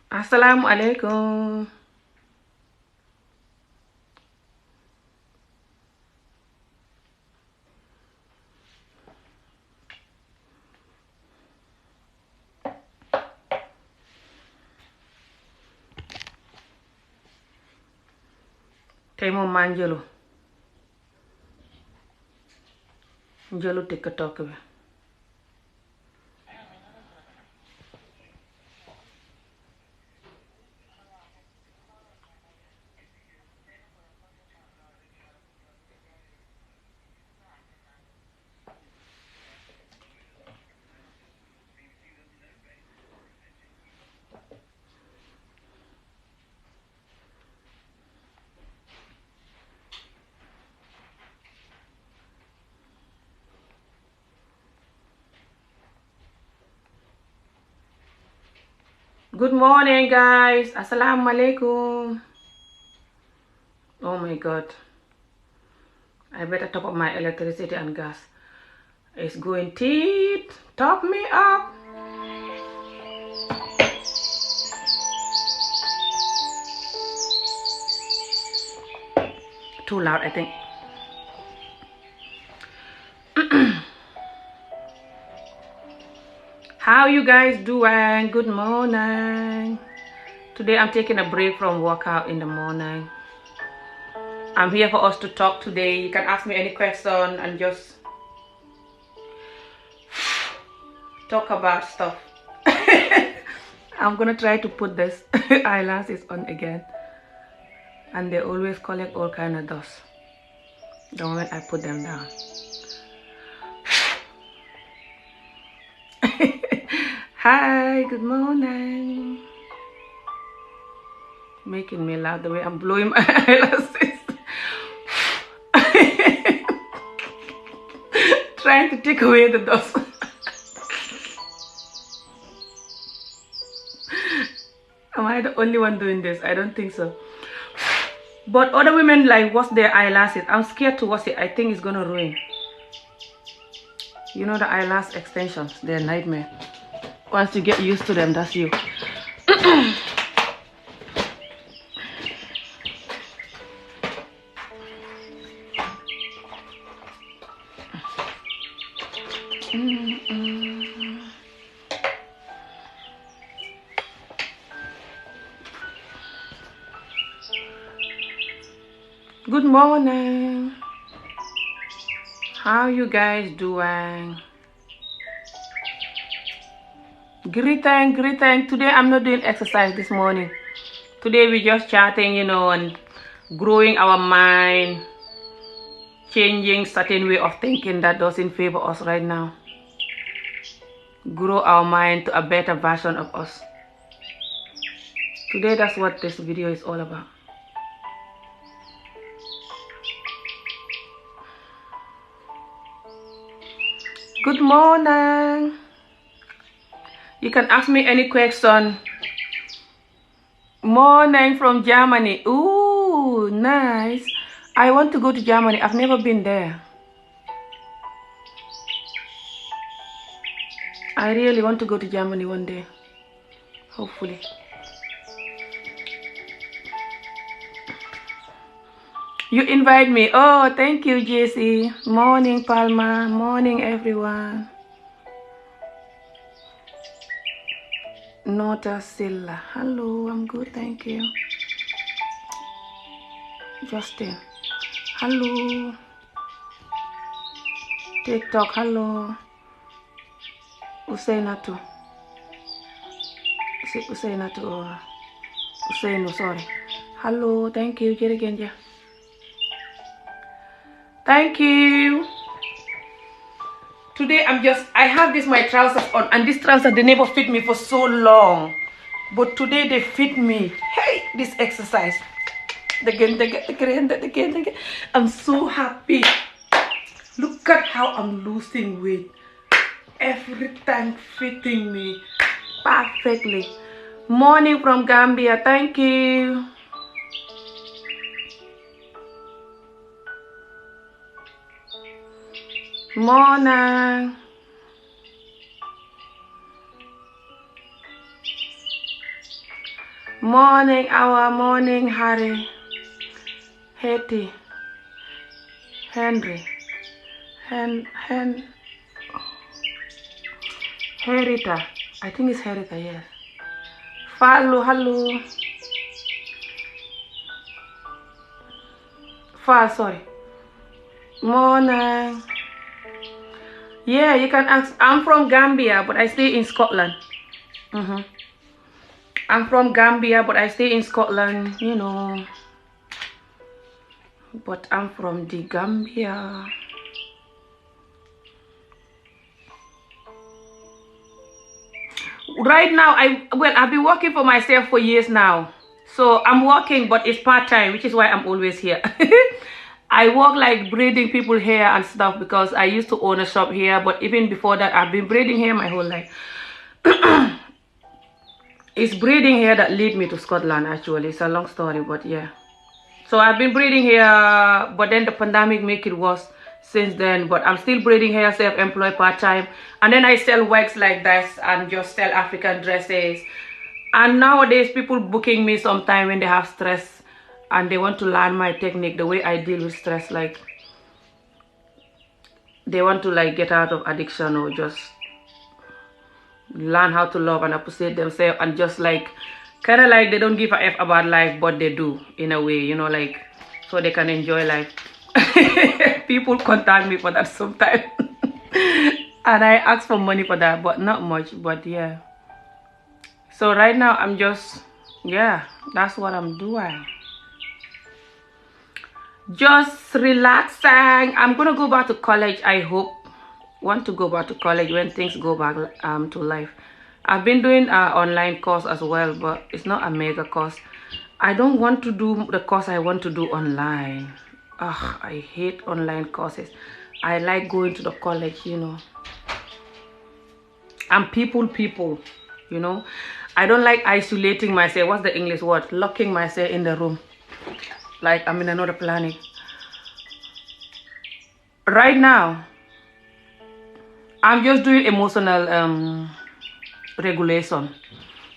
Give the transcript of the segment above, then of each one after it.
Assalamu alaikum. Tey moom maa njëlu TikTok bi. Good morning, guys. Assalamu alaikum. Oh my God. I better top up my electricity and gas. It's going teeth. Top me up. Too loud, I think. How you guys doing? Good morning. Today I'm taking a break from workout in the morning. I'm here for us to talk today. You can ask me any question and just talk about stuff. I'm gonna try to put this eyelashes on again, and they always collect all kind of dust the moment I put them down. Hi, good morning. Making me laugh the way I'm blowing my eyelashes. Trying to take away the dust. Am I the only one doing this? I don't think so. But other women like wash their eyelashes. I'm scared to wash it. I think it's gonna ruin. You know the eyelash extensions, they're a nightmare. Once you get used to them, that's you. Good morning. How you guys doing? Greeting. Today I'm not doing exercise this morning. Today we're just chatting, and growing our mind, changing certain way of thinking that doesn't favor us right now. Grow our mind to a better version of us. Today that's what this video is all about. Good morning. You can ask me any question. Morning from Germany. Ooh, nice. I want to go to Germany. I've never been there. I really want to go to Germany one day. Hopefully. You invite me. Oh, thank you, Jessie. Morning, Palma. Morning, everyone. Nota Silla. Hello, I'm good, thank you. Justin. Hello. TikTok. Hello. Usainatu. Usainu, sorry. Hello, thank you, Jerigenja. Thank you. Today I have my trousers on, and these trousers, they never fit me for so long. But today they fit me. Hey, this exercise. Again. I'm so happy. Look at how I'm losing weight. Everything fitting me perfectly. Morning from Gambia, thank you. Morning. Morning, our morning, Harry, Hetty, Henry, Herita. I think it's Herita, yes. Hello. Sorry. Morning. Yeah, you can ask. I'm from Gambia, but I stay in Scotland. I'm from Gambia, but I stay in Scotland, you know. But I'm from the Gambia. Right now, I've been working for myself for years now. So I'm working, but it's part-time, which is why I'm always here. I work like braiding people hair and stuff because I used to own a shop here. But even before that, I've been braiding hair my whole life. It's braiding hair that led me to Scotland, actually. It's a long story, but yeah. So I've been braiding hair, but then the pandemic make it worse since then. But I'm still braiding hair, self-employed part-time. And then I sell wigs like this and just sell African dresses. And nowadays, people booking me sometime when they have stress and they want to learn my technique, the way I deal with stress. Like, they want to like get out of addiction or just learn how to love and appreciate themselves, and just like kind of like they don't give a F about life, but they do in a way, you know, like so they can enjoy life. People contact me for that sometimes. And I ask for money for that, but not much. But yeah, so right now I'm just, yeah, that's what I'm doing. Just relaxing. I'm gonna go back to college, I hope. Want to go back to college when things go back to life. I've been doing an online course as well, but it's not a mega course. I don't want to do the course I want to do online. Ugh, I hate online courses. I like going to the college, you know. I'm people, you know. I don't like isolating myself. What's the English word? Locking myself in the room. Like I'm in another planet. Right now, I'm just doing emotional regulation.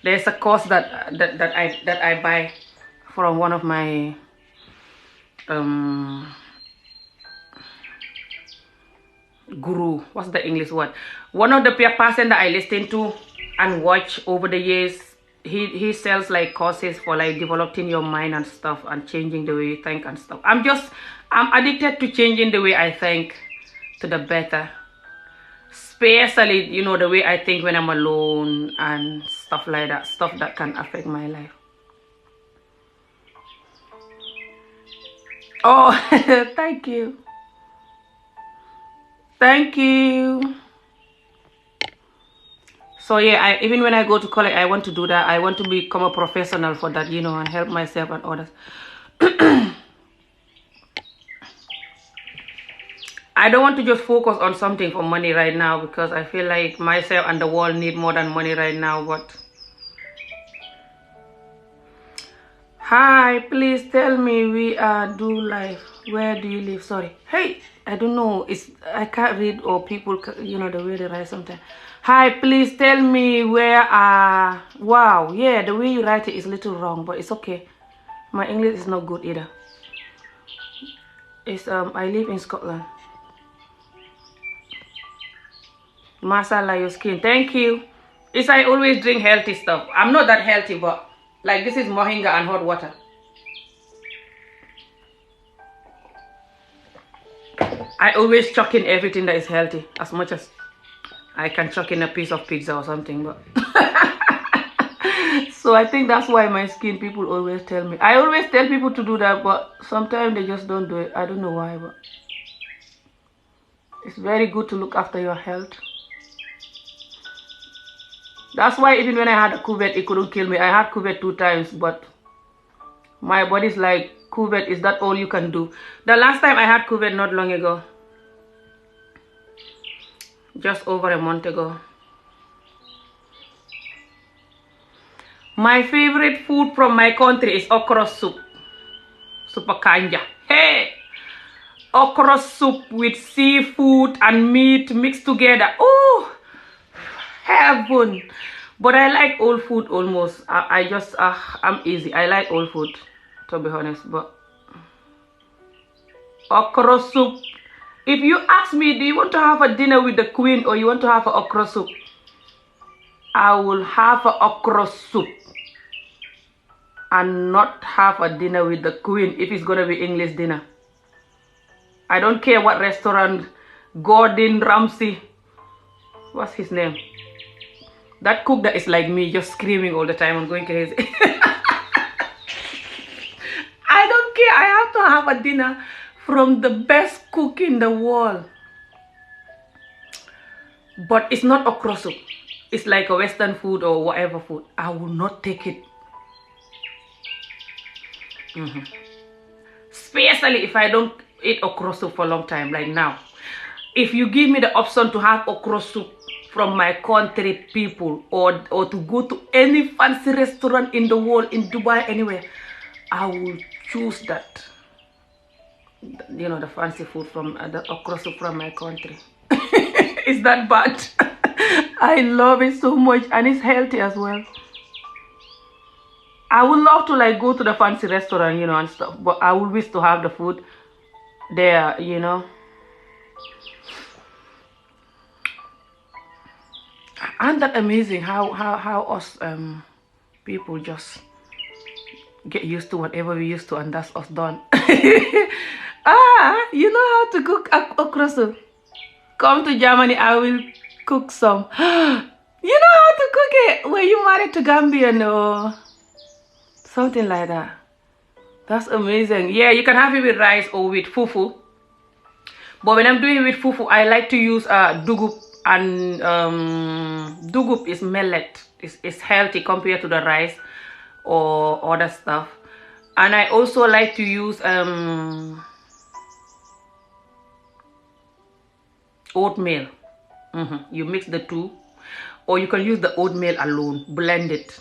There's a course that I buy from one of my guru. What's the English word? One of the person that I listen to and watch over the years. He sells like courses for like developing your mind and stuff and changing the way you think and stuff. I'm addicted to changing the way I think to the better. Especially, you know, the way I think when I'm alone and stuff like that. Stuff that can affect my life. Oh, thank you. Thank you. So yeah, even when I go to college, I want to do that. I want to become a professional for that, you know, and help myself and others. I don't want to just focus on something for money right now, because I feel like myself and the world need more than money right now. But hi, please tell me we do live. Where do you live? Sorry. Hey, I don't know. I can't read, or people, you know, the way they write sometimes. Hi, please tell me where wow, yeah, the way you write it is a little wrong, but it's okay. My English is not good either. It's I live in Scotland. Masala your skin. Thank you. I always drink healthy stuff. I'm not that healthy, but like this is moringa and hot water. I always chuck in everything that is healthy, as much as I can chuck in a piece of pizza or something, but so I think that's why my skin, people always tell me. I always tell people to do that, but sometimes they just don't do it. I don't know why, but it's very good to look after your health. That's why even when I had a COVID, it couldn't kill me. I had COVID 2 times, but my body's like, COVID, is that all you can do? The last time I had COVID, not long ago, just over a month ago. My favorite food from my country is okra soup. Super kanja. Hey! Okra soup with seafood and meat mixed together. Oh! Heaven! But I like old food almost. I just, I'm easy. I like old food, to be honest. But okra soup. If you ask me, do you want to have a dinner with the queen or you want to have an okra soup? I will have an okra soup and not have a dinner with the queen if it's going to be English dinner. I don't care what restaurant, Gordon Ramsay, what's his name? That cook that is like me, just screaming all the time and going crazy. I don't care. I have to have a dinner from the best cook in the world. But it's not okra soup. It's like a Western food or whatever food. I will not take it. Especially if I don't eat okra soup for a long time, like now. If you give me the option to have okra soup from my country people or to go to any fancy restaurant in the world, in Dubai, anywhere, I will choose that. You know, the fancy food from the okra soup from my country. It's that bad. I love it so much and it's healthy as well. I would love to like go to the fancy restaurant, you know, and stuff, but I would wish to have the food there, you know. Isn't that amazing how us people just get used to whatever we used to, and that's us done. You know how to cook okra soup? Come to Germany, I will cook some. You know how to cook it? Were you married to Gambian or something like that? That's amazing. Yeah, you can have it with rice or with fufu. But when I'm doing it with fufu, I like to use dugub, and dugub is millet. It's healthy compared to the rice or other stuff. And I also like to use oatmeal. You mix the two, or you can use the oatmeal alone, blend it.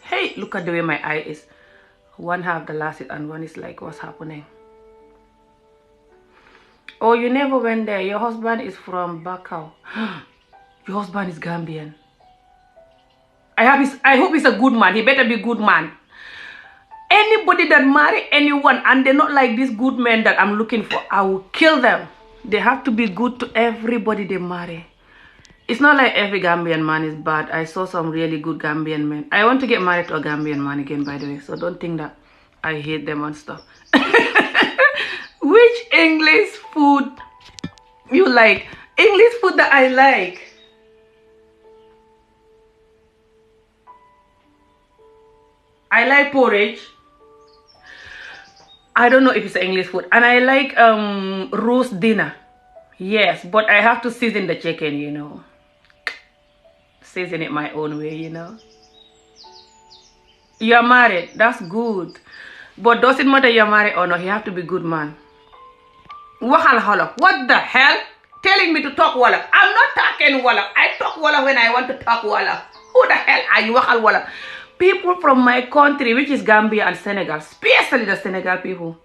Hey, look at the way my eye is. One have the glasses and one is like, what's happening? Oh, you never went there. Your husband is from Bakau. Your husband is Gambian. I hope he's a good man. He better be a good man. Anybody that marry anyone and they're not like this good man that I'm looking for, I will kill them. They have to be good to everybody they marry. It's not like every Gambian man is bad. I saw some really good Gambian men. I want to get married to a Gambian man again, by the way. So don't think that I hate them and stuff. Which English food you like? English food that I like. I like porridge. I don't know if it's English food. And I like roast dinner. Yes, but I have to season the chicken, you know. Season it my own way, you know. You're married. That's good. But doesn't matter you're married or not. You have to be a good man. Waxal Wolof. What the hell? Telling me to talk Wolof. I'm not talking Wolof. I talk Wolof when I want to talk Wolof. Who the hell are you? Waxal Wolof. People from my country, which is Gambia and Senegal, especially the Senegal people,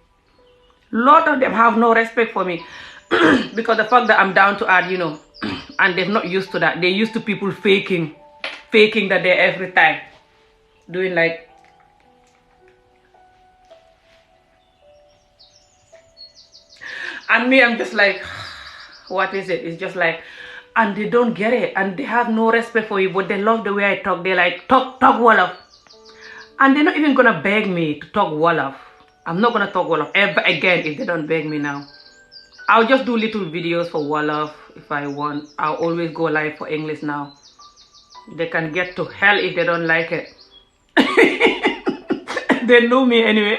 lot of them have no respect for me because the fact that I'm down to earth, you know, and they're not used to that. They're used to people faking that they're every time doing like. And me, I'm just like, what is it? It's just like, and they don't get it, and they have no respect for you, but they love the way I talk. They're like, talk Wolof. And they're not even gonna beg me to talk Wolof. I'm not gonna talk Wolof ever again if they don't beg me now. I'll just do little videos for Wolof if I want. I'll always go live for English now. They can get to hell if they don't like it. They know me anyway.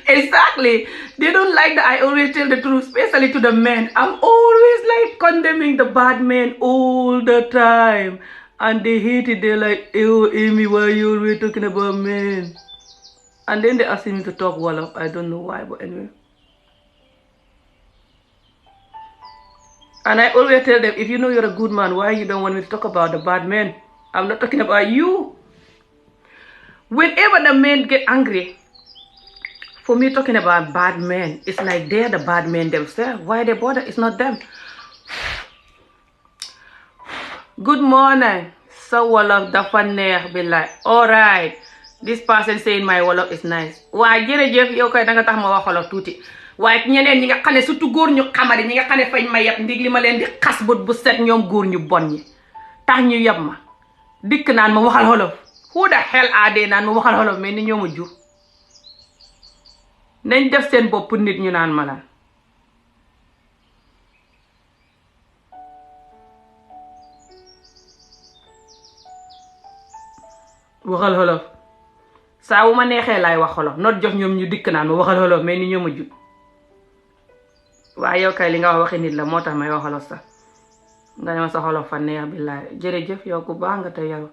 Exactly. They don't like that I always tell the truth, especially to the men. I'm always like condemning the bad men all the time. And they hate it. They're like, ew, Amy, why are you always talking about men? And then they ask me to talk Wolof. I don't know why, but anyway. And I always tell them, if you know you're a good man, why you don't want me to talk about the bad men? I'm not talking about you. Whenever the men get angry, for me talking about bad men, it's like they're the bad men themselves. Why they bother? It's not them. Good morning. Sa wolof dafa neex bi la. Alright. This person saying my wolof is nice. waaye jërëjëf yow koy danga tax ma wax wolof tuuti. waaye ñeneen ñi nga xam ne surtout góor ñu xamadi ñi nga xam ne fañ ma yeb ndig li ma leen di xas bët bu set ñoom góor ñu bon ñi. tax ñu yeb ma. dikk naan ma waxal wolof. who the hell are they naan ma waxal wolof mais ni ñoo ma jur. nañ def seen bopp nit ñu naan ma lan. waxal wolof. saa wu ma neexee laay wax wolof not jox ñoom ñu dikk naan ma waxal wolof mais ni ñoo ma jur. waaye yow kay li nga wax waxi nit la moo tax may wax wolof sax. nga ne ma sa xolof fa neex bi laay jërëjëf yow ku baax nga te yaru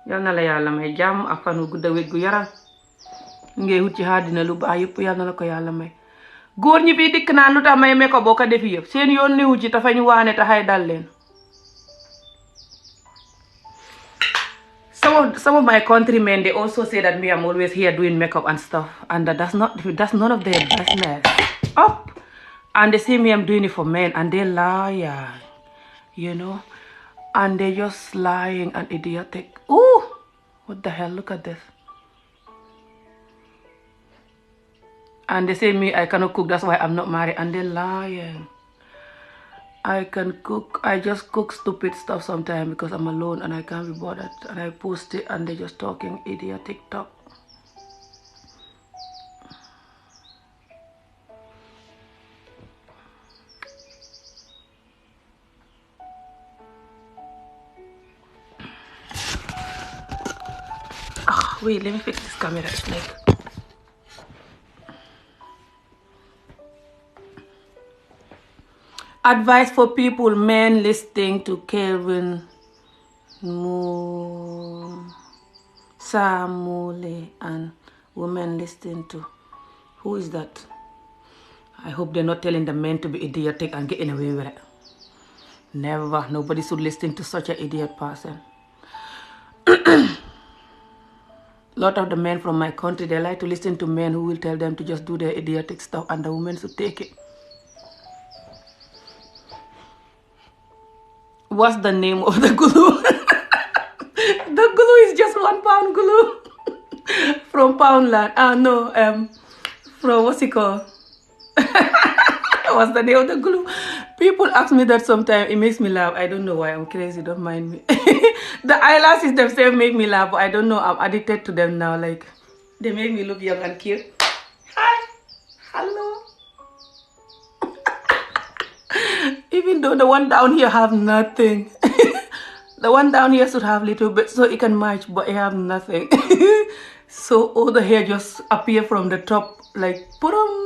yal na la yàlla may jàmm ak fan wu gudda wér gu yaram ngay wut ci àddina lu baax yëpp yal na la ko yàlla may góor ñi fii dikk naan lu tax may me ko boo ko defi yëpp seen yoon newu ci tafa ñu waane taxay dal leen. Some of my countrymen they also say that me I'm always here doing makeup and stuff and that's none of their business up and they see me I'm doing it for men and they lie. You know, and they're just lying and idiotic. Ooh, what the hell? Look at this. And they say me, I cannot cook, that's why I'm not married. And they're lying. I can cook. I just cook stupid stuff sometimes because I'm alone and I can't be bothered. And I post it and they're just talking idiotic talk. Wait, let me fix this camera. It's like advice for people, men listening to Kevin Samule and women listening to who is that? I hope they're not telling the men to be idiotic and getting away with it. Never. Nobody should listen to such an idiot person. Lot of the men from my country, they like to listen to men who will tell them to just do their idiotic stuff and the women should take it. What's the name of the glue? The glue is just £1 glue from Poundland. From what's it called? What's the name of the glue? People ask me that sometimes. It makes me laugh. I don't know why. I'm crazy. Don't mind me. The eyelashes themselves make me laugh, but I don't know. I'm addicted to them now. Like, they make me look young and cute. Hi. Hello. Even though the one down here have nothing. The one down here should have little bit so it can match, but it have nothing. So all the hair just appear from the top, like, put-em.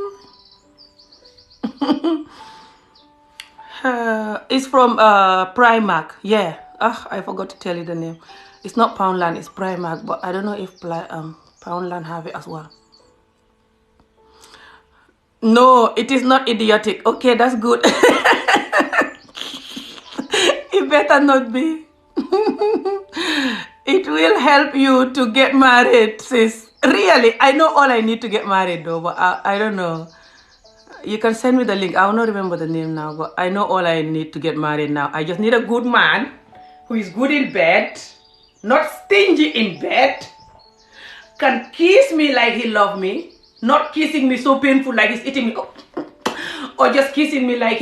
It's from Primark. Yeah. I forgot to tell you the name. It's not Poundland, it's Primark, but I don't know if Poundland have it as well. No, it is not idiotic. Okay, that's good. It better not be. It will help you to get married, sis. Really, I know all I need to get married though, but I don't know. You can send me the link. I will not remember the name now, but I know all I need to get married now. I just need a good man who is good in bed, not stingy in bed, can kiss me like he loves me, not kissing me so painful like he's eating me, or just kissing me like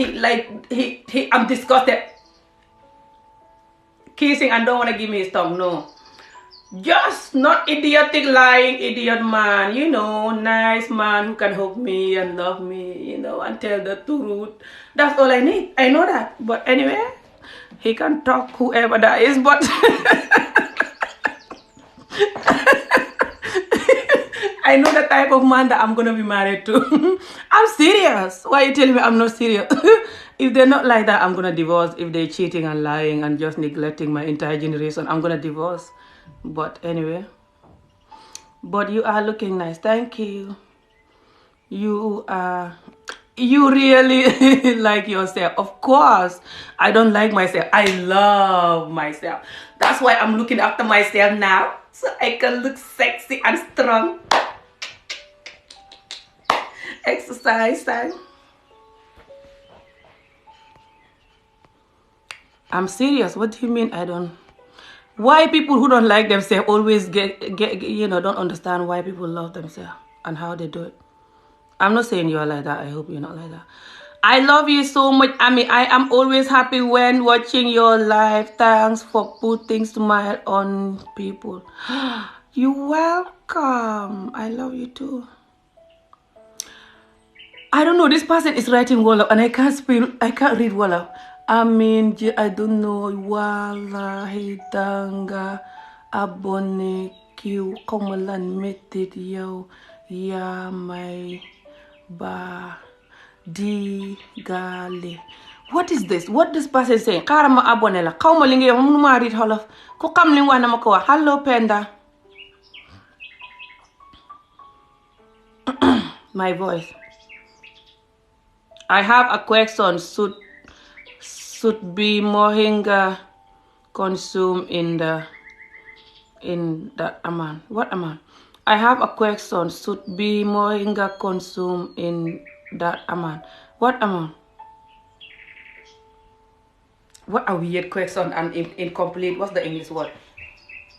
I'm disgusted. Kissing and don't want to give me his tongue, no. Just not idiotic, lying, idiot man, you know, nice man who can hug me and love me, you know, and tell the truth. That's all I need. I know that. But anyway, he can talk whoever that is, but I know the type of man that I'm going to be married to. I'm serious. Why are you telling me I'm not serious? If they're not like that, I'm going to divorce. If they're cheating and lying and just neglecting my entire generation, I'm going to divorce. But anyway, but you are looking nice. Thank you. You really like yourself. Of course, I don't like myself. I love myself. That's why I'm looking after myself now, so I can look sexy and strong. Exercise time. I'm serious. What do you mean I don't? Why people who don't like themselves always get don't understand why people love themselves and how they do it. I'm not saying you're like that. I hope you're not like that. I love you so much. I mean, I am always happy when watching your live. Thanks for putting smile on people. You're welcome. I love you too. I don't know. This person is writing Wolof and I can't read Wolof. I mean, I don't know. Wallahi danga abonné kiw xawmalan métit yow yaa may ba di gaale. What is this? What this person saying? Xaaral ma abonné la xawma li nga yow mënu ma read Wolof. Ku xam li wax na ma ko wax. Hello Penda. My voice. I have a question. Should be moringa consumed in that amount? What amount? I have a question. Should be moringa consumed in that amount? What amount? What a weird question and incomplete. What's the English word?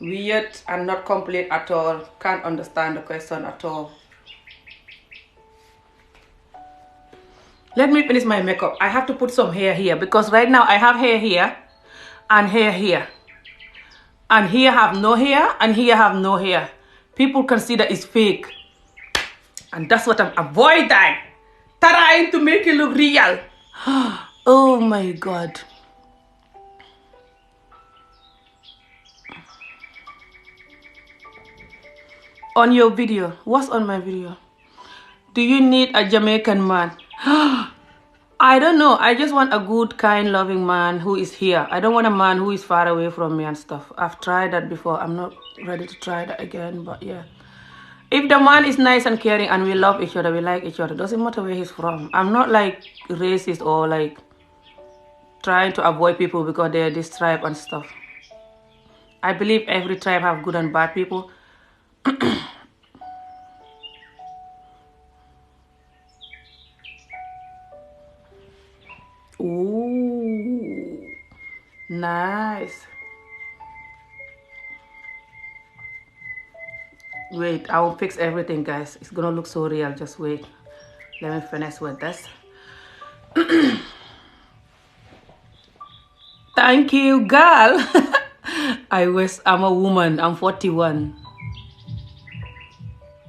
Weird and not complete at all. Can't understand the question at all. Let me finish my makeup. I have to put some hair here because right now I have hair here and hair here. And here have no hair and here have no hair. People consider it's fake. And that's what I'm avoiding. Trying to make it look real. Oh my God. On your video. What's on my video? Do you need a Jamaican man? I don't know. I just want a good, kind, loving man who is here. I don't want a man who is far away from me and stuff. I've tried that before. I'm not ready to try that again, but yeah. If the man is nice and caring and we love each other, we like each other, doesn't matter where he's from. I'm not like racist or like trying to avoid people because they're this tribe and stuff. I believe every tribe have good and bad people. Ooh, nice. Wait, I will fix everything, guys. It's gonna look so real. Just wait. Let me finish with this. Thank you, girl. I'm a woman. I'm 41.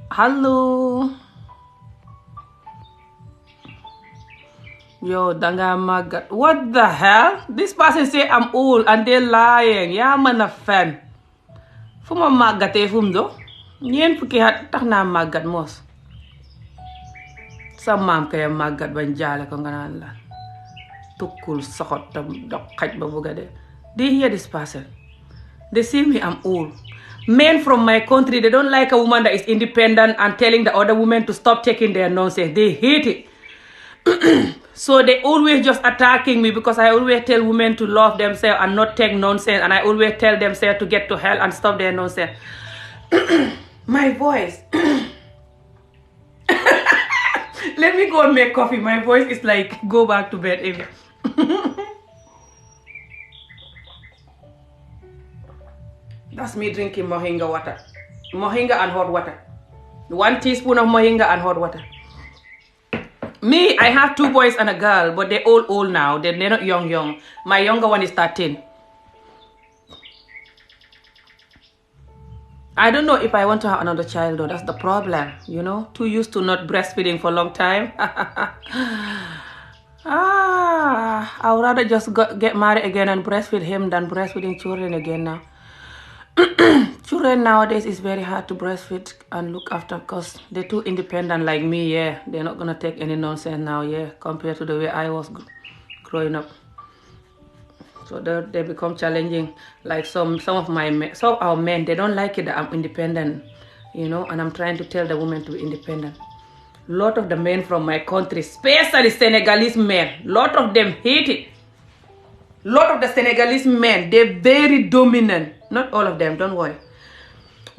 Hello. Yo, danga magat. What the hell? This person say I'm old and they're lying. Yeah, man a fan. Fuma magate fum do. Ñeen fukki at tax naa màggat moos. Sa maam kay màggat bañ jaale ko nga naan la. Tukkul soxot tam dox xaj ba bëgga de. They hear this person. They see me I'm old. Men from my country, they don't like a woman that is independent and telling the other women to stop taking their nonsense. They hate it. So they always just attacking me because I always tell women to love themselves and not take nonsense, and I always tell themselves to get to hell and stop their nonsense. My voice. Let me go and make coffee. My voice is like go back to bed. That's me drinking moringa water. Moringa and hot water. 1 teaspoon of moringa and hot water. Me, I have 2 boys and a girl, but they're all old now. They're not young. My younger one is 13. I don't know if I want to have another child though. That's the problem, you know. Too used to not breastfeeding for a long time. I would rather just get married again and breastfeed him than breastfeeding children again now. Children nowadays is very hard to breastfeed and look after because they're too independent like me, yeah. They're not going to take any nonsense now, yeah, compared to the way I was growing up. So they become challenging. Like some of our men, they don't like it that I'm independent, you know, and I'm trying to tell the women to be independent. A lot of the men from my country, especially Senegalese men, a lot of them hate it. A lot of the Senegalese men, they're very dominant. Not all of them, don't worry.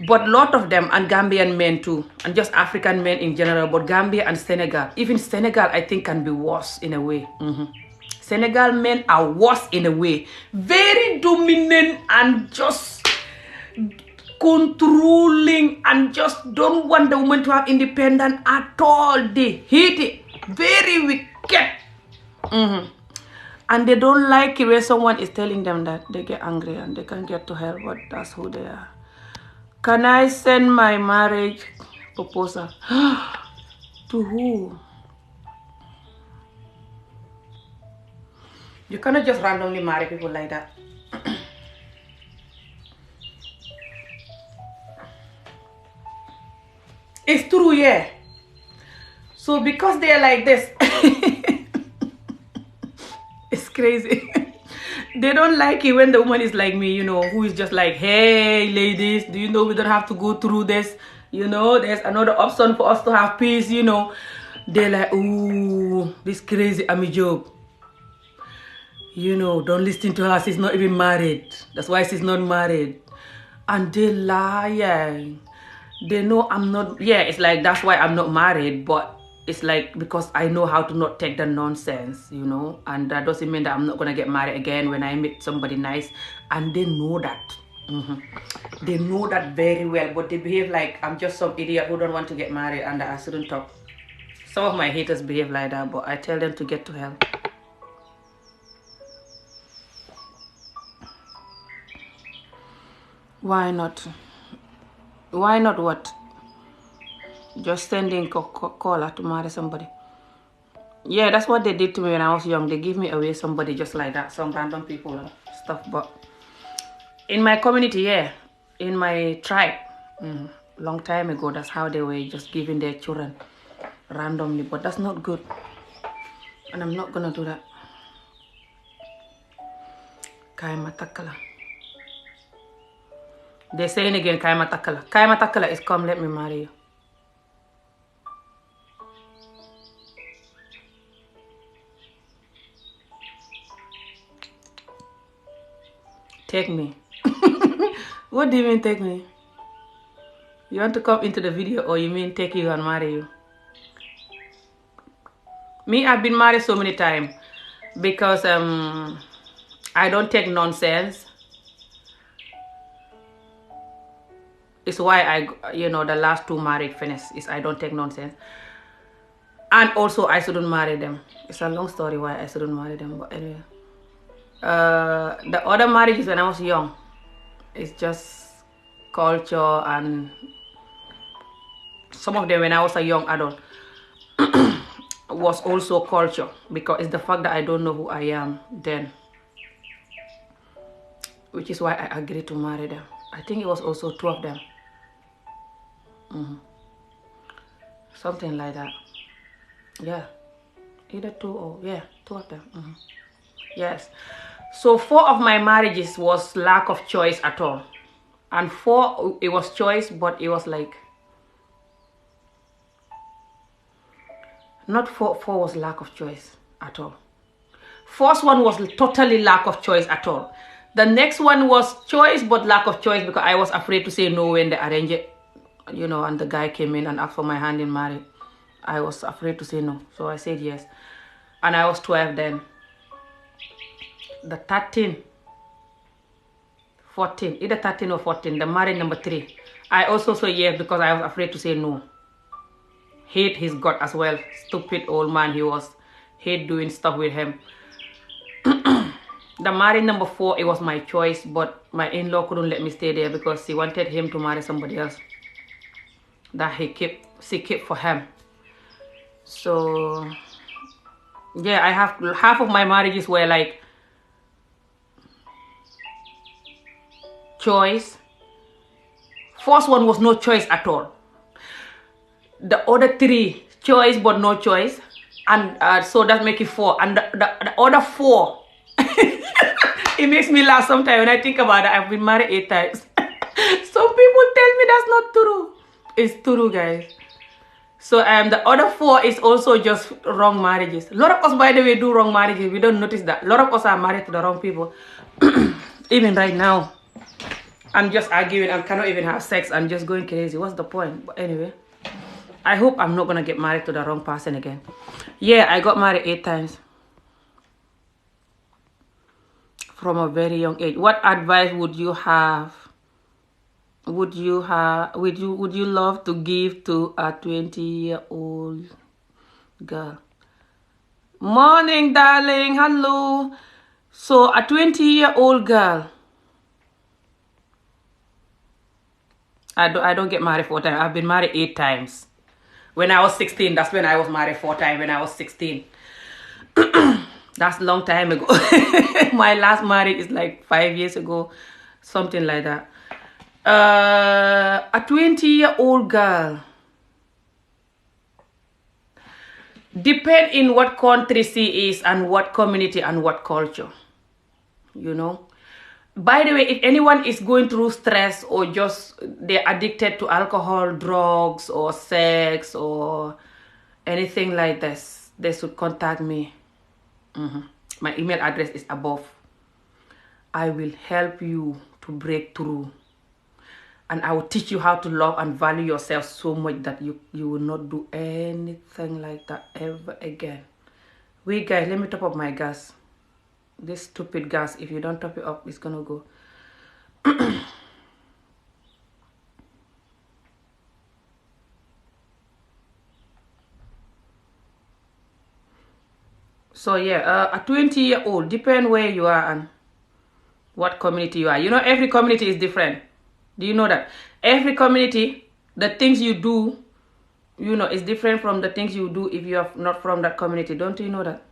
But a lot of them, and Gambian men too, and just African men in general, but Gambia and Senegal. Even Senegal, I think, can be worse in a way. Senegal men are worse in a way. Very dominant and just controlling and just don't want the woman to have independence at all. They hate it. Very wicked. And they don't like it when someone is telling them that. They get angry and they can get to hell, but that's who they are. Can I send my marriage proposal? To who? You cannot just randomly marry people like that. It's true, yeah. So because they're like this, it's crazy. They don't like it when the woman is like me, who is just like, hey, ladies, do you know we don't have to go through this? There's another option for us to have peace, They're like, ooh, this crazy Ami Job. Don't listen to her. She's not even married. That's why she's not married. And they lie. They know I'm not. Yeah, it's like, that's why I'm not married. But it's like, because I know how to not take the nonsense, And that doesn't mean that I'm not going to get married again when I meet somebody nice. And they know that. They know that very well. But they behave like I'm just some idiot who don't want to get married and I shouldn't talk. Some of my haters behave like that. But I tell them to get to hell. Why not? Why not what? Just sending caller to marry somebody. Yeah, that's what they did to me when I was young. They give me away somebody just like that. Some random people and stuff. But in my community, yeah. In my tribe, long time ago, that's how they were just giving their children randomly. But that's not good. And I'm not gonna do that. Kaima takala. They're saying again, Kaima takala. Kaima takala is come, let me marry you. Take me. What do you mean take me? You want to come into the video or you mean take you and marry you? Me, I've been married so many times because I don't take nonsense. It's why the last two married finished is I don't take nonsense. And also I shouldn't marry them. It's a long story why I shouldn't marry them, but anyway. The other marriages when I was young, it's just culture, and some of them when I was a young adult was also culture, because it's the fact that I don't know who I am then, which is why I agreed to marry them. I think it was also two of them. Something like that. Yeah, either two or two of them. Yes. So 4 of my marriages was lack of choice at all, and 4 it was choice, but it was like not 4 was lack of choice at all. First one was totally lack of choice at all. The next one was choice but lack of choice because I was afraid to say no when they arranged it, and the guy came in and asked for my hand in marriage. I was afraid to say no, so I said yes. And I was 12 then. The 14, either 13 or 14, the marriage number 3. I also said yes because I was afraid to say no. Hate his gut as well. Stupid old man he was. Hate doing stuff with him. The marriage number 4, it was my choice, but my in-law couldn't let me stay there because she wanted him to marry somebody else that she kept for him. So yeah, I have half of my marriages were like choice. First one was no choice at all. The other 3 choice but no choice, and so that make it 4. And the other 4, it makes me laugh sometimes when I think about it. I've been married 8 times. Some people tell me that's not true. It's true, guys. So the other 4 is also just wrong marriages. A lot of us, by the way, do wrong marriages. We don't notice that. A lot of us are married to the wrong people. Even right now, I'm just arguing. I cannot even have sex. I'm just going crazy. What's the point? But anyway, I hope I'm not going to get married to the wrong person again. Yeah, I got married 8 times. from a very young age. What advice would you have? Would you love to give to a 20-year-old girl? Morning, darling. Hello. So a 20-year-old girl. I don't get married 4 times. I've been married 8 times. When I was 16, that's when I was married 4 times. When I was 16. That's a long time ago. My last marriage is like 5 years ago. Something like that. A 20-year-old girl. Depend in what country she is and what community and what culture. You know. By the way, if anyone is going through stress or just they're addicted to alcohol, drugs, or sex, or anything like this, they should contact me. My email address is above. I will help you to break through. And I will teach you how to love and value yourself so much that you will not do anything like that ever again. Wait, guys, let me top up my gas. This stupid gas, if you don't top it up, it's gonna go. So yeah, a 20-year-old, depend where you are and what community you are. You know, every community is different. Do you know that? Every community, the things you do, you know, is different from the things you do if you are not from that community. Don't you know that?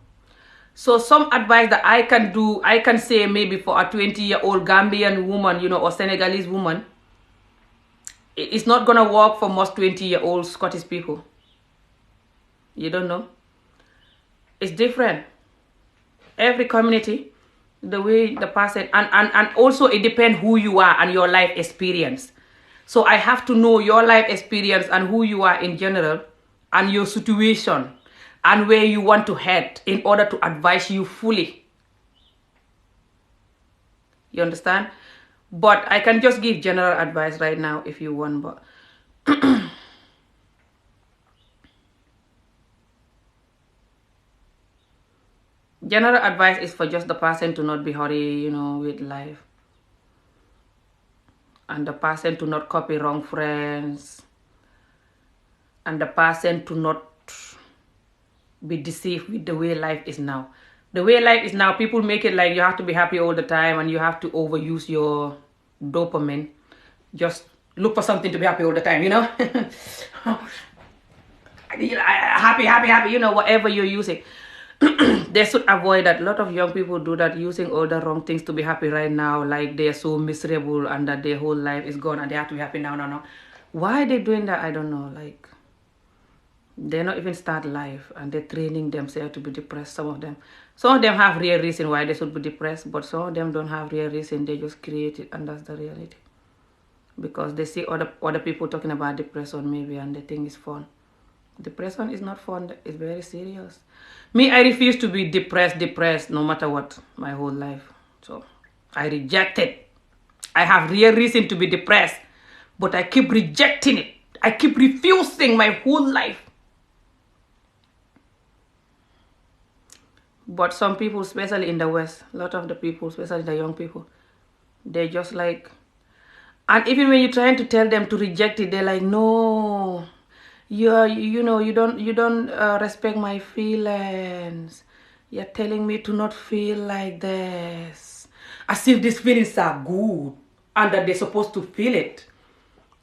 So some advice that I can do, I can say maybe for a 20-year-old Gambian woman, you know, or Senegalese woman, it's not going to work for most 20-year-old Scottish people. You don't know? It's different. Every community, the way the person, and also it depends who you are and your life experience. So I have to know your life experience and who you are in general and your situation and where you want to head in order to advise you fully. You understand? But I can just give general advice right now if you want. But general advice is for just the person to not be hurry, you know, with life. And the person to not copy wrong friends. And the person to not be deceived with the way life is now. The way life is now, people make it like you have to be happy all the time and you have to overuse your dopamine. Just look for something to be happy all the time, you know. happy, you know, whatever you're using. They should avoid that. A lot of young people do that, using all the wrong things to be happy right now, like they're so miserable and that their whole life is gone and they have to be happy now. No. Why are they doing that? I don't know. Like, they're not even start life and they're training themselves to be depressed. Some of them have real reason why they should be depressed, but some of them don't have real reason. They just create it, and that's the reality. Because they see other people talking about depression maybe and they think it's fun. Depression is not fun. It's very serious. Me, I refuse to be depressed no matter what my whole life. So I reject it. I have real reason to be depressed, but I keep rejecting it. I keep refusing my whole life. But some people, especially in the West, a lot of the people, especially the young people, they're just like, and even when you're trying to tell them to reject it, they're like, no, you don't respect my feelings. You're telling me to not feel like this. As if these feelings are good and that they're supposed to feel it.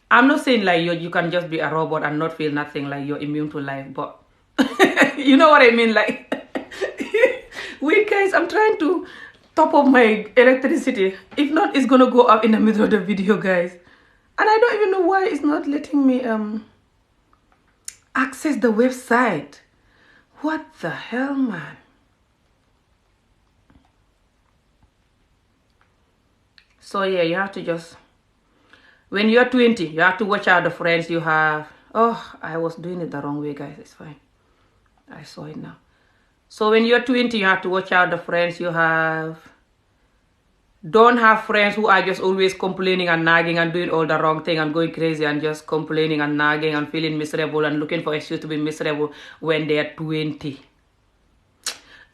I'm not saying like you can just be a robot and not feel nothing, like you're immune to life, but you know what I mean? Like, wait guys, I'm trying to top up my electricity. If not, it's gonna go up in the middle of the video, guys. And I don't even know why it's not letting me access the website. What the hell, man? So yeah, you have to just, when you're 20, you have to watch out the friends you have. Oh, I was doing it the wrong way, guys. It's fine. I saw it now. So when you're 20, you have to watch out the friends you have. Don't have friends who are just always complaining and nagging and doing all the wrong thing and going crazy and just complaining and nagging and feeling miserable and looking for excuse to be miserable when they're 20.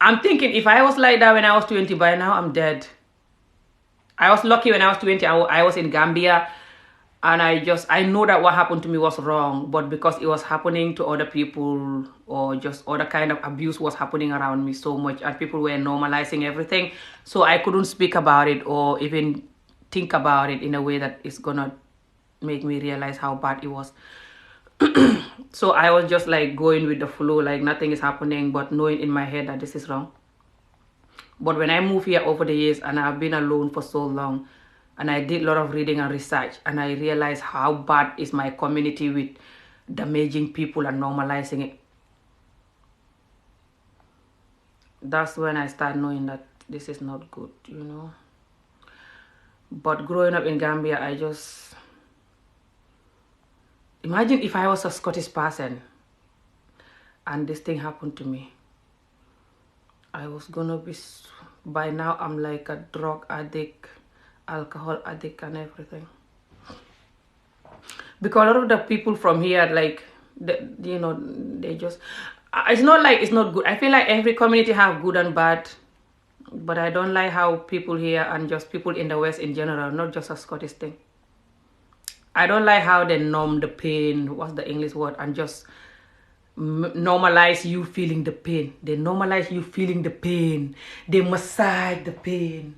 I'm thinking if I was like that when I was 20, by now I'm dead. I was lucky when I was 20, I was in Gambia, and I know that what happened to me was wrong, but because it was happening to other people, or just other kind of abuse was happening around me so much, and people were normalizing everything, so I couldn't speak about it or even think about it in a way that is gonna make me realize how bad it was. So I was just like going with the flow, like nothing is happening, but knowing in my head that this is wrong. But when I moved here over the years, and I've been alone for so long, and I did a lot of reading and research, and I realized how bad is my community with damaging people and normalizing it. That's when I start knowing that this is not good, you know. But growing up in Gambia, I just imagine if I was a Scottish person and this thing happened to me. I was gonna be, by now I'm like a drug addict, alcohol addict and everything, because a lot of the people from here, like they just, it's not like it's not good. I feel like every community have good and bad, but I don't like how people here and just people in the West in general, not just a Scottish thing, I don't like how they numb the pain, what's the English word, and just normalize you feeling the pain. They normalize you feeling the pain. They massage the pain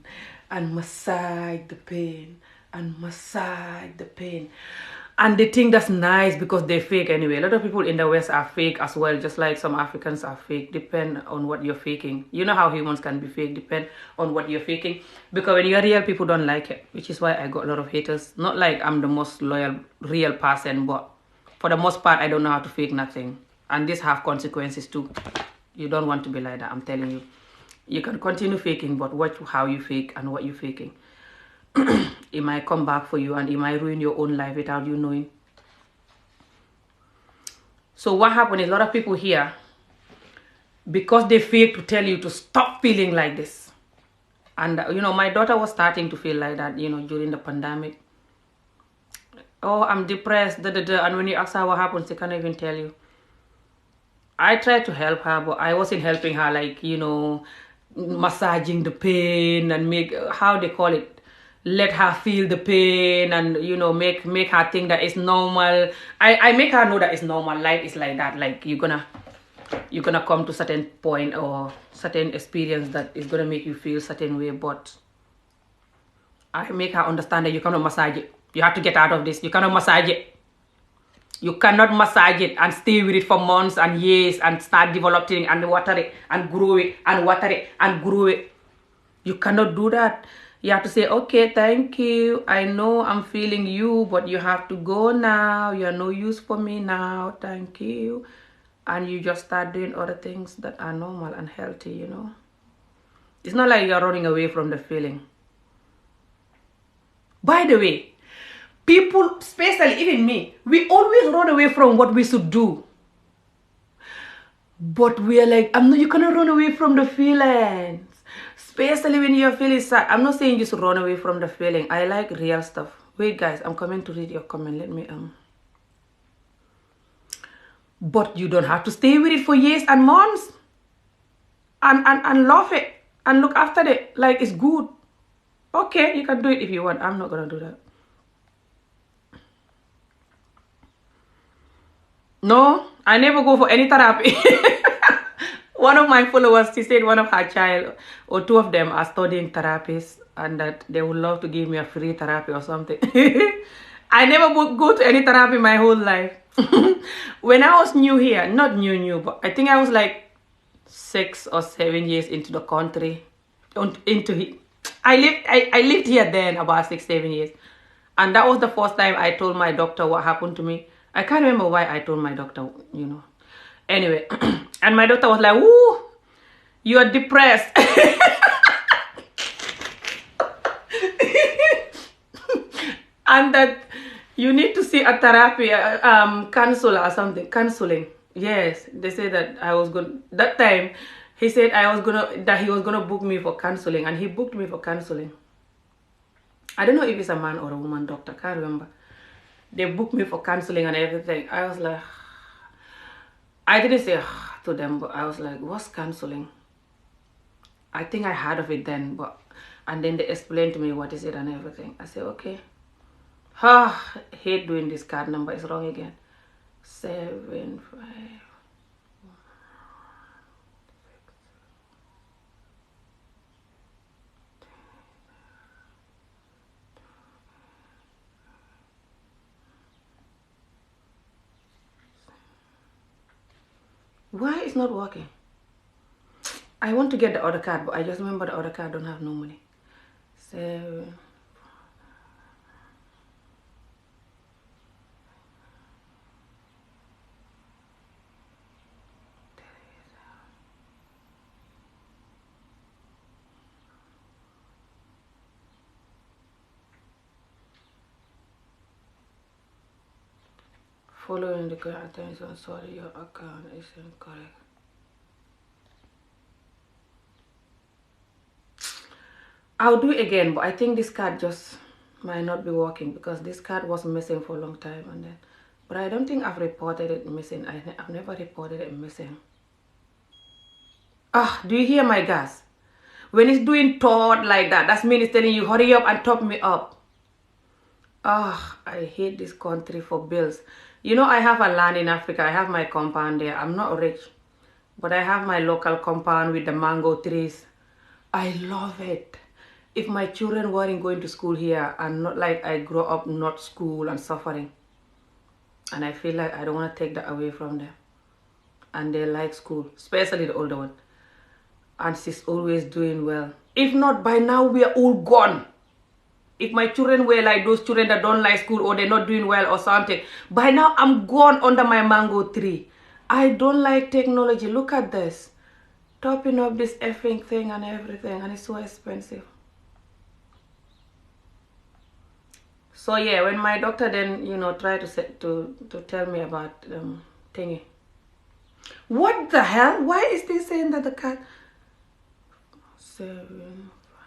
and massage the pain and massage the pain, and they think that's nice because they're fake anyway. A lot of people in the West are fake as well, just like some Africans are fake. Depend on what you're faking. You know how humans can be fake, depend on what you're faking, because when you're real, people don't like it, which is why I got a lot of haters. Not like I'm the most loyal real person, but for the most part I don't know how to fake nothing. And this have consequences too. You don't want to be like that, I'm telling you. You can continue faking, but watch how you fake and what you're faking. It might come back for you, and it might ruin your own life without you knowing. So what happened is, a lot of people here, because they fake to tell you to stop feeling like this. And my daughter was starting to feel like that, during the pandemic. Oh, I'm depressed, and when you ask her what happened, she can't even tell you. I tried to help her, but I wasn't helping her, like, massaging the pain and make, how they call it, let her feel the pain, and make her think that it's normal. I make her know that it's normal. Life is like that. Like you're gonna come to certain point or certain experience that is gonna make you feel certain way, but I make her understand that you cannot massage it. You have to get out of this. You cannot massage it. You cannot massage it and stay with it for months and years and start developing and water it and grow it and water it and grow it. You cannot do that. You have to say, okay, thank you. I know I'm feeling you, but you have to go now. You're no use for me now. Thank you. And you just start doing other things that are normal and healthy, It's not like you're running away from the feeling. By the way, people, especially even me, we always run away from what we should do. But we are like, you cannot run away from the feelings. Especially when you're feeling sad. I'm not saying you should run away from the feeling. I like real stuff. Wait, guys, I'm coming to read your comment. Let me, But you don't have to stay with it for years and months. And love it. And look after it. Like, it's good. Okay, you can do it if you want. I'm not going to do that. No, I never go for any therapy. One of my followers, she said one of her child or two of them are studying therapists, and that they would love to give me a free therapy or something. I never go to any therapy my whole life. When I was new here, not new, but I think I was like 6 or 7 years into the country. I lived here then about 6-7 years, and that was the first time I told my doctor what happened to me. I can't remember why I told my doctor, Anyway, and my doctor was like, "Woo, you are depressed." And that you need to see a therapy, counselor or something. Counseling. Yes, they said that I was going. That time, he said he was gonna book me for counseling, and he booked me for counseling. I don't know if it's a man or a woman doctor. Can't remember. They booked me for counseling and everything. I was like, I didn't say to them, but I was like, what's counseling? I think I heard of it then, but And then they explained to me what is it and everything. I said, okay. Ah, I hate doing this card number. It's wrong again. 7, 5. Why it's not working? I want to get the other card, but I just remember the other card don't have no money. 7. Following the correct attention, sorry, your account is incorrect. I'll do it again, but I think this card just might not be working because this card was missing for a long time, and then, but I don't think I've reported it missing. I've never reported it missing. Ah, do you hear my gas? When it's doing thought like that, that's mean it's telling you hurry up and top me up. Ah, I hate this country for bills. You know, I have a land in Africa. I have my compound there. I'm not rich, but I have my local compound with the mango trees. I love it. If my children weren't going to school here and not like I grew up not school and suffering, and I feel like I don't want to take that away from them, and they like school, especially the older one, and she's always doing well. If not, by now we are all gone. If my children were like those children that don't like school or they're not doing well or something, by now I'm gone under my mango tree. I don't like technology. Look at this, topping up this effing thing and everything, and it's so expensive. So yeah, when my doctor then, you know, tried to tell me about thingy. What the hell? Why is this saying that the cat 7, 5.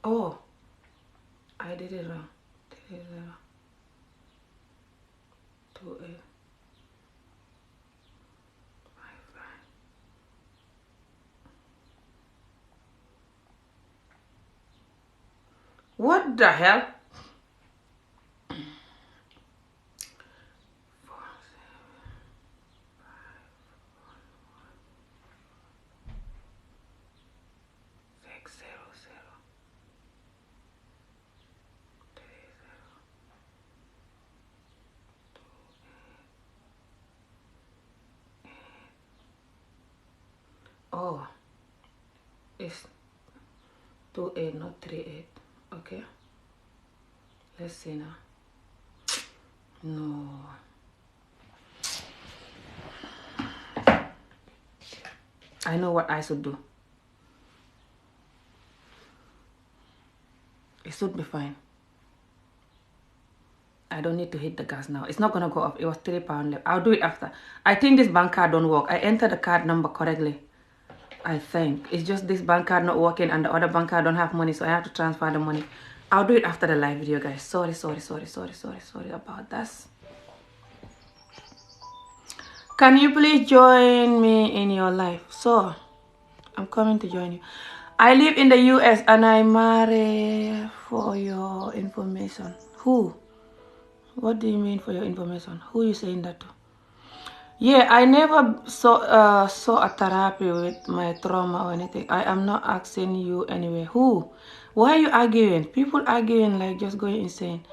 Oh, I did it wrong. 2, 8. What the hell? 4, 7, 6, 0, 0, 3, 0. Oh, it's 2, 8, not 3, 8. Okay, let's see now. No, I know what I should do. It should be fine. I don't need to hit the gas now. It's not gonna go up. It was £3 left. I'll do it after. I think this bank card don't work. I entered the card number correctly, I think. It's just this bank card not working and the other bank card don't have money, so I have to transfer the money. I'll do it after the live video, guys. Sorry about that. Can you please join me in your life? So, I'm coming to join you. I live in the US and I marry for your information. Who? What do you mean for your information? Who are you saying that to? Yeah, I never saw a therapy with my trauma or anything. I am not asking you anyway. Who? Why are you arguing? People arguing like just going insane.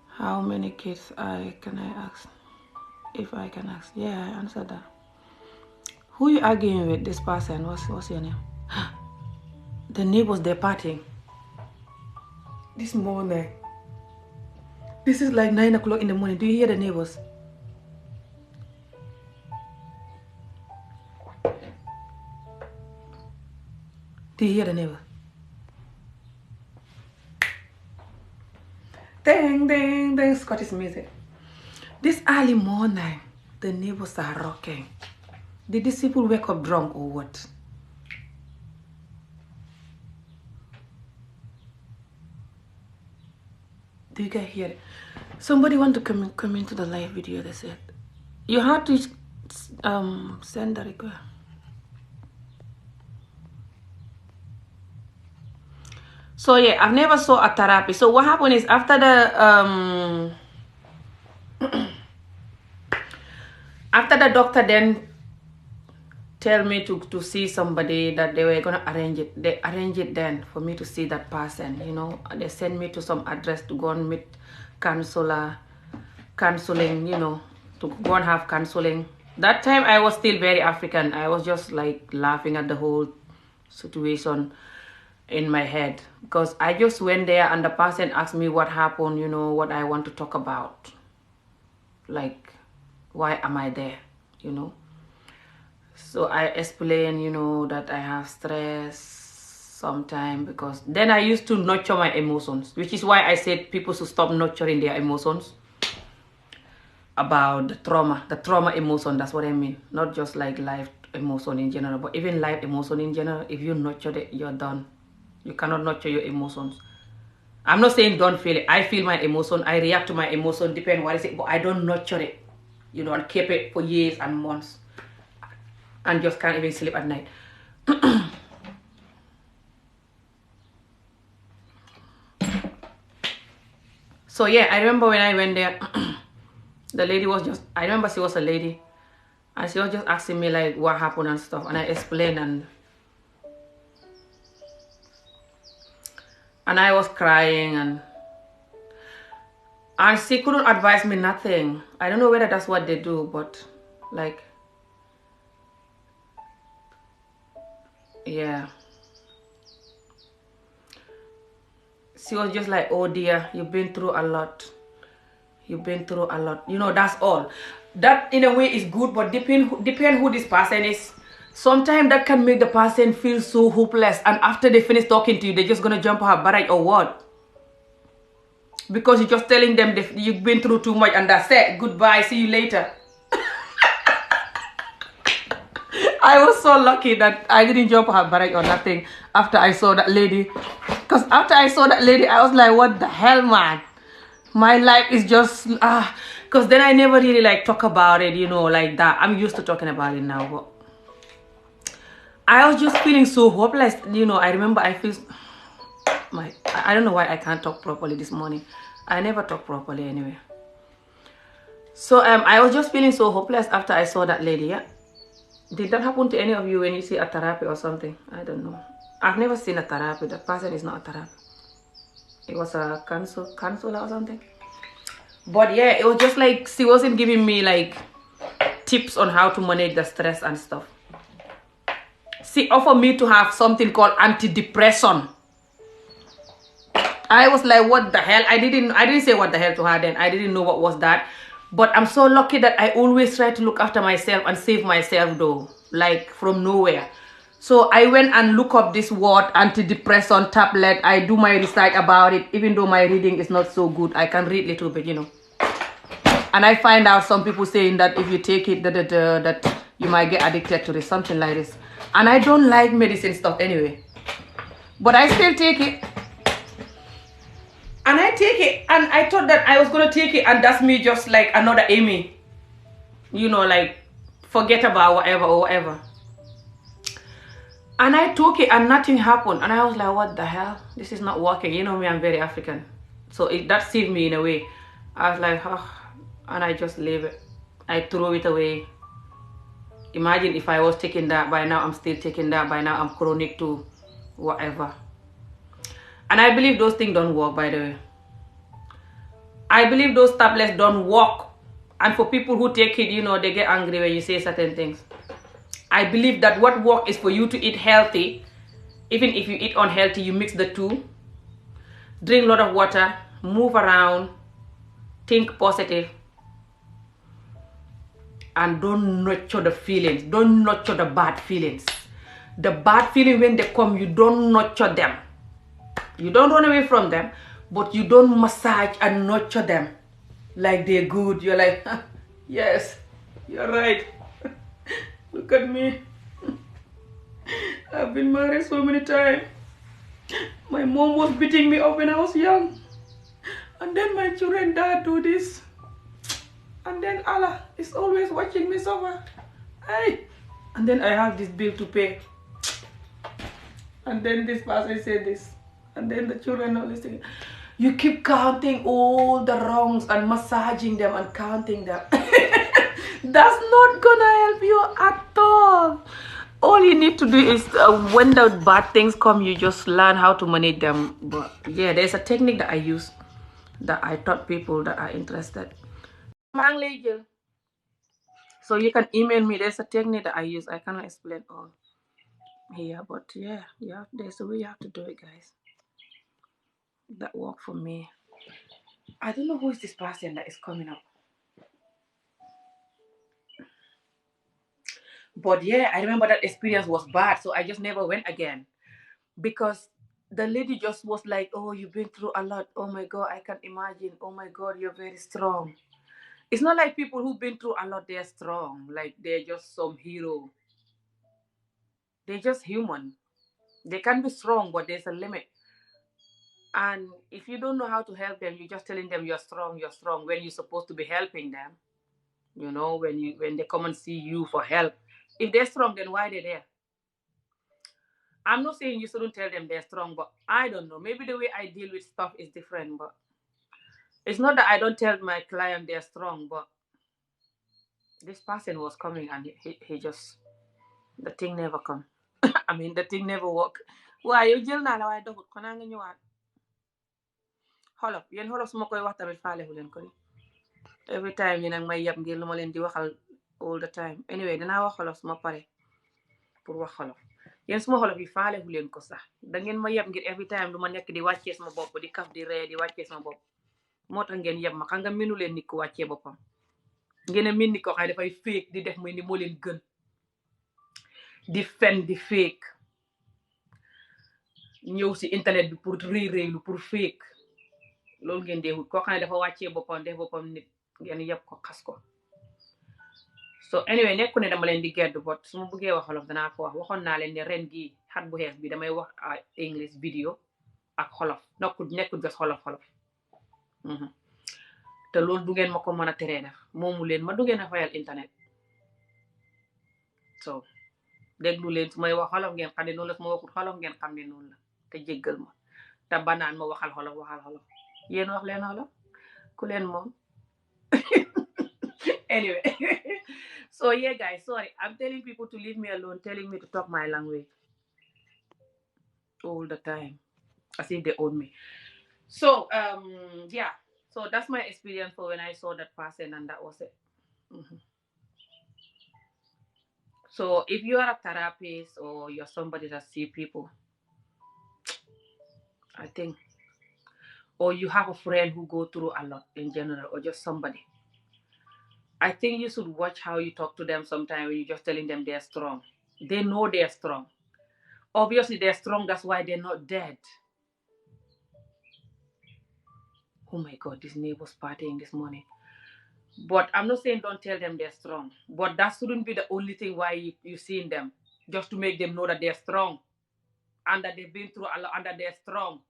How many kids can I ask? If I can ask. Yeah, I answered that. Who are you arguing with? This person. What's your name? The neighbors, they're partying. This morning. This is like 9 o'clock in the morning. Do you hear the neighbors? Do you hear the neighbor? Ding, ding, ding. Scottish music. This early morning, the neighbors are rocking. Did these people wake up drunk or what? Do you guys hear it? Somebody want to come into the live video, they said. You have to send the request. So yeah, I've never saw a therapy. So what happened is after the after the doctor then tell me to see somebody that they were gonna arrange it. They arrange it then for me to see that person, you know. They send me to some address to go and meet counseling, you know, to go and have counseling. That time I was still very African. I was just like laughing at the whole situation in my head, because I just went there and the person asked me what happened, you know, what I want to talk about, like why am I there, you know. So I explained, you know, that I have stress sometimes, because then I used to nurture my emotions, which is why I said people should stop nurturing their emotions. About the trauma emotion, that's what I mean. Not just like life emotion in general, but even life emotion in general. If you nurture it, you're done. You cannot nurture your emotions. I'm not saying don't feel it. I feel my emotion. I react to my emotion, depend what is it, but I don't nurture it, you know, and keep it for years and months and just can't even sleep at night. So yeah, I remember when I went there, the lady was just, I remember she was a lady, and she was just asking me like what happened and stuff, and I explained, and I was crying, and she couldn't advise me nothing. I don't know whether that's what they do, but like, yeah. She was just like, oh dear, you've been through a lot. You've been through a lot. You know, that's all. That in a way is good, but depend who this person is. Sometimes that can make the person feel so hopeless, and after they finish talking to you, they're just gonna jump out of barrage or what? Because you're just telling them you've been through too much and that's it. Goodbye, see you later. I was so lucky that I didn't jump out of barrage or nothing after I saw that lady. Because after I saw that lady, I was like, what the hell, man? My life is just because then I never really like talk about it, you know, like that. I'm used to talking about it now, but I was just feeling so hopeless, you know. I remember I feel I don't know why I can't talk properly this morning. I never talk properly anyway. So I was just feeling so hopeless after I saw that lady. Yeah, did that happen to any of you when you see a therapy or something? I don't know. I've never seen a therapy. The person is not a therapy. It was a counselor or something. But yeah, it was just like she wasn't giving me like tips on how to manage the stress and stuff. She offered me to have something called antidepressant. I was like, what the hell? I didn't say what the hell to her then. I didn't know what was that. But I'm so lucky that I always try to look after myself and save myself though. Like from nowhere. So I went and look up this word, antidepressant tablet. I do my research about it, even though my reading is not so good. I can read a little bit, you know. And I find out some people saying that if you take it, that you might get addicted to it, something like this. And I don't like medicine stuff anyway. But I still take it. And I take it, and I thought that I was going to take it, and that's me just like another Amy. You know, like, forget about whatever or whatever. And I took it, and nothing happened. And I was like, what the hell? This is not working. You know me, I'm very African. So that saved me in a way. I was like, oh, and I just leave it. I throw it away. Imagine if I was taking that, by now I'm still taking that, by now I'm chronic to whatever. And I believe those things don't work, by the way. I believe those tablets don't work. And for people who take it, you know, they get angry when you say certain things. I believe that what works is for you to eat healthy. Even if you eat unhealthy, you mix the two. Drink a lot of water. Move around. Think positive. And don't nurture the feelings. Don't nurture the bad feelings. The bad feelings, when they come, you don't nurture them. You don't run away from them, but you don't massage and nurture them like they're good. You're like, yes, you're right. Look at me. I've been married so many times. My mom was beating me up when I was young. And then my children dad do this. And then Allah is always watching me suffer. Hey. And then I have this bill to pay. And then this person said this. And then the children are listening. You keep counting all the wrongs and massaging them and counting them. That's not gonna help you at all. All you need to do is when the bad things come, you just learn how to manage them. But yeah, there's a technique that I use that I taught people that are interested. So you can email me. There's a technique that I use. I cannot explain all here, but yeah, there's a way you have to do it, guys. That worked for me. I don't know who is this person that is coming up. But yeah, I remember that experience was bad, so I just never went again. Because the lady just was like, oh, you've been through a lot. Oh my God, I can imagine. Oh my God, you're very strong. It's not like people who've been through a lot, they're strong. Like they're just some hero. They're just human. They can be strong, but there's a limit. And if you don't know how to help them, you're just telling them you're strong, when you're supposed to be helping them. When they come and see you for help. If they're strong, then why they're there? I'm not saying you shouldn't tell them they're strong, but I don't know. Maybe the way I deal with stuff is different, but it's not that I don't tell my client they're strong, but this person was coming and he just, the thing never come. I mean, the thing never work. Why you jël naa la waaye doxut xanaa nga ñëwaat xolof yéen xolof su ma koy wax tamit faalehu leen ko ni every time yi nag may yab ngir lu ma leen di waxal all the time anyway dinaa wax xolof su ma pare pour wax xolof yéen suma xolof yi faalehu leen ko sax da ngeen ma yab ngir every time lu ma nekk di wàccee sama bopp di kaf di ree di wàccee sama bopp moo tax ngeen yab ma xam nga minu leen nit ku wàccee boppam ngeen a min nit ko xam dafay féeg di def muy ni moo leen gën di fen di féeg ñëw si internet bi pour réy-réylu pour féeg loolu ngeen deewut koo xam ne dafa wàccee boppam def boppam nit ngeen yab ko xas ko so anyway nekku ne dama leen di gedd bot su ma bëggee wax xolof danaa ko wax waxoon naa leen ne ren gii xat bu xees bi damay wax English video ak xolof nekkul gas xolof te loolu du ngeen ma ko mën a teree def moomu leen ma du ngeen a fayal internet so déglu leen su may wax xolof ngeen xam ne noonu la su ma waxut xolof ngeen xam ne noonu la te jéggal ma te banaan ma waxal xolof yéen wax leen xolof ku leen moom anyway so yeah guys sorry I'm telling people to leave me alone, telling me to talk my language all the time as if they own me. So yeah, so that's my experience for when I saw that person, and that was it. So if you are a therapist or you're somebody that see people, I think, or you have a friend who go through a lot in general, or just somebody, I think you should watch how you talk to them sometimes when you're just telling them they're strong. They know they're strong. Obviously they're strong, that's why they're not dead. Oh my God, this neighbor's partying this morning. But I'm not saying don't tell them they're strong. But that shouldn't be the only thing why you're seeing them. Just to make them know that they're strong. And that they've been through a lot and that they're strong.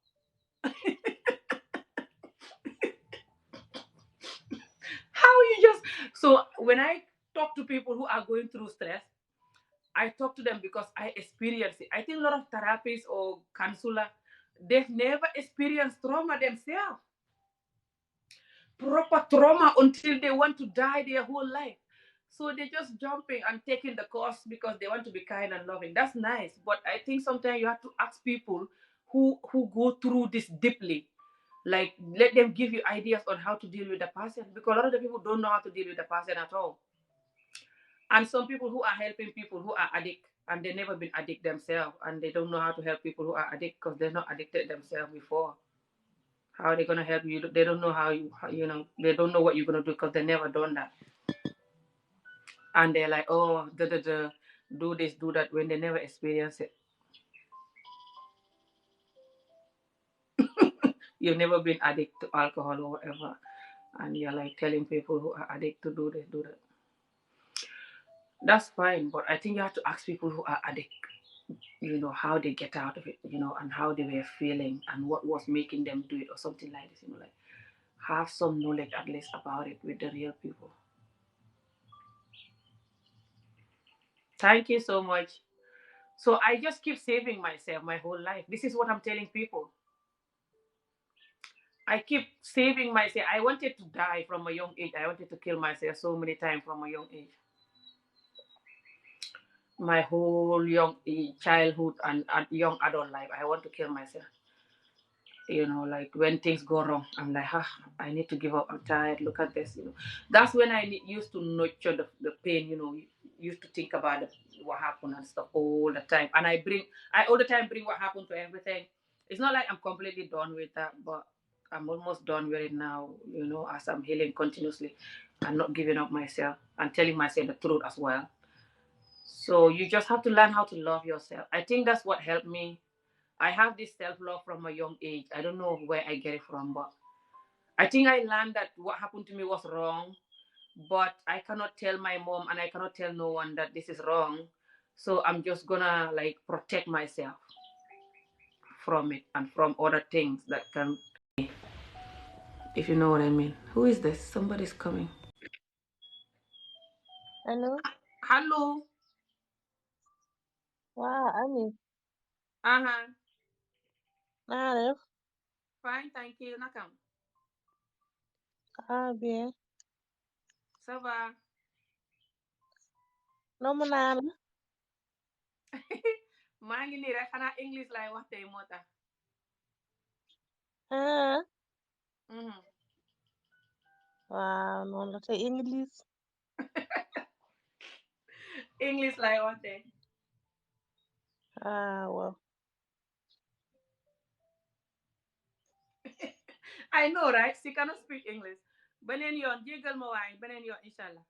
How you just... So when I talk to people who are going through stress, I talk to them because I experience it. I think a lot of therapists or counselors, they've never experienced trauma themselves. Proper trauma until they want to die their whole life. So they're just jumping and taking the course because they want to be kind and loving. That's nice. But I think sometimes you have to ask people who go through this deeply. Like, let them give you ideas on how to deal with the person. Because a lot of the people don't know how to deal with the person at all. And some people who are helping people who are addicts, and they've never been addict themselves, and they don't know how to help people who are addicted because they're not addicted themselves before. How are they going to help you? They don't know how they don't know what you're going to do because they've never done that. And they're like, oh, do this, do that, when they never experience it. You've never been addicted to alcohol or whatever. And you're like telling people who are addicted to do this, do that. That's fine, but I think you have to ask people who are addicted, how they get out of it, and how they were feeling and what was making them do it or something like this, like. have some knowledge at least about it with the real people. Thank you so much. So I just keep saving myself my whole life. This is what I'm telling people. I keep saving myself. I wanted to die from a young age. I wanted to kill myself so many times from a young age. My whole young childhood and young adult life, I want to kill myself. Like when things go wrong, I'm like, I need to give up. I'm tired. Look at this. That's when I used to nurture the pain. Used to think about what happened and stuff all the time. And I all the time bring what happened to everything. It's not like I'm completely done with that, but I'm almost done with it now. As I'm healing continuously and not giving up myself and telling myself the truth as well. So you just have to learn how to love yourself. I think that's what helped me. I have this self love from a young age. I don't know where I get it from, but I think I learned that what happened to me was wrong, but I cannot tell my mom and I cannot tell no one that this is wrong. So I'm just gonna like protect myself from it and from other things that can, if you know what I mean. Who is this? Somebody's coming. Hello. Hello. Wow, Ani. Uh-huh. Naa def. Fine, thank you. Nakam. Bien. Ça va. Namu naa la. maa ngi nii rek xanaa English lay wax tey moo tax. Ah, Mhm. waaw noonu la te English. English lay wax tey. Waaw. I know, right? She cannot speak English. Beneen yoon jéggal ma waaye beneen yoon inshallah.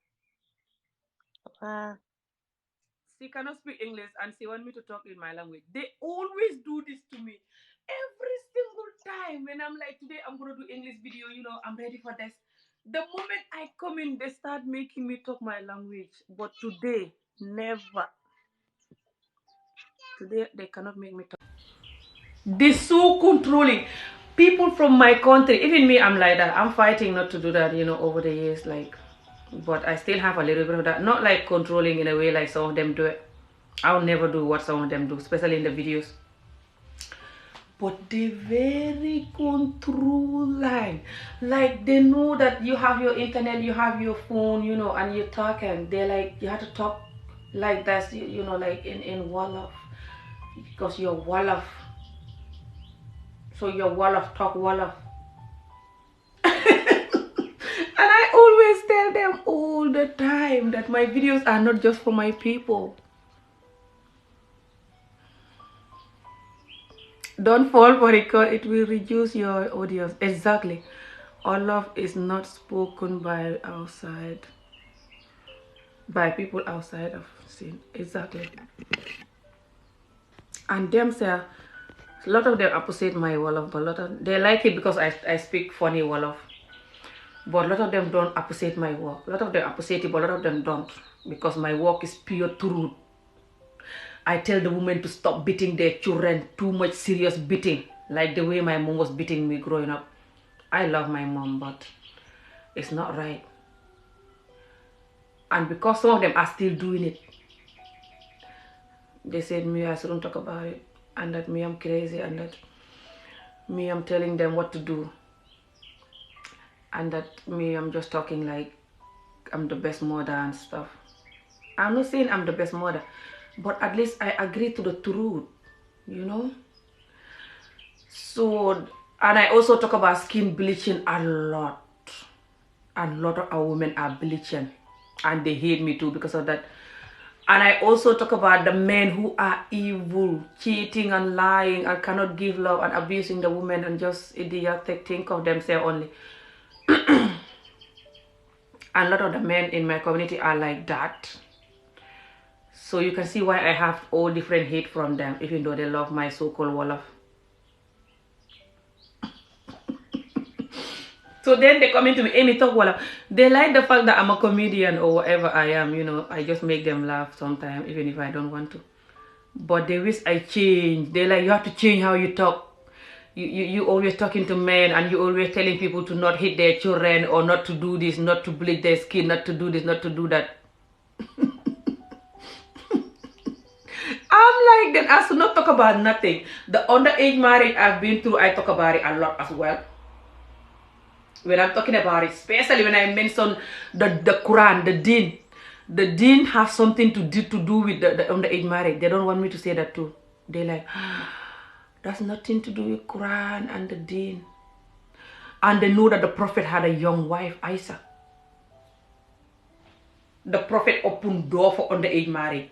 Ah, She cannot speak English and she want me to talk in my language. They always do this to me. Every single time when I'm like, today I'm gonna do English video, I'm ready for this. The moment I come in, they start making me talk my language. But today, never. Today they cannot make me talk. They're so controlling. People from my country, even me, I'm like that. I'm fighting not to do that, over the years, like, but I still have a little bit of that. Not like controlling in a way like some of them do it. I'll never do what some of them do, especially in the videos. But they very controlling. Like they know that you have your internet, you have your phone, and you're talking. They're like, you have to talk like that, like in Wolof. Because you're Wolof. So you're Wolof, talk Wolof. And I always tell them all the time that my videos are not just for my people. Don't fall for it because it will reduce your audience. Exactly. Wolof is not spoken by people outside of scene. Exactly. And them say, a lot of them appreciate my Wolof, but they like it because I speak funny Wolof. But a lot of them don't appreciate my work. A lot of them appreciate it, but a lot of them don't. Because my work is pure truth. I tell the women to stop beating their children, too much serious beating. Like the way my mom was beating me growing up. I love my mom, but it's not right. And because some of them are still doing it, they said me I shouldn't talk about it. And that me I'm crazy, and that me I'm telling them what to do. And that me I'm just talking like I'm the best mother and stuff. I'm not saying I'm the best mother, but at least I agree to the truth. So, and I also talk about skin bleaching a lot. And a lot of our women are bleaching, and they hate me too because of that. And I also talk about the men who are evil, cheating and lying and cannot give love and abusing the women and just idiotic think of themselves only. And a lot of the men in my community are like that. So you can see why I have all different hate from them, even though they love my so-called Wolof. So then they come into me, Amy, talk Wolof. They like the fact that I'm a comedian or whatever I am, I just make them laugh sometimes, even if I don't want to. But they wish I change. They like, you have to change how you talk. you always talking to men and you always telling people to not hit their children or not to do this, not to bleach their skin, not to do this, not to do that. I'm like, then I should not talk about nothing. The underage marriage I've been through, I talk about it a lot as well. When I'm talking about it, especially when I mention the Quran, the deen has something to do with the underage marriage. They don't want me to say that too. They're like, that's nothing to do with Quran and the deen. And they know that the Prophet had a young wife, Aisha. The Prophet opened door for underage marriage.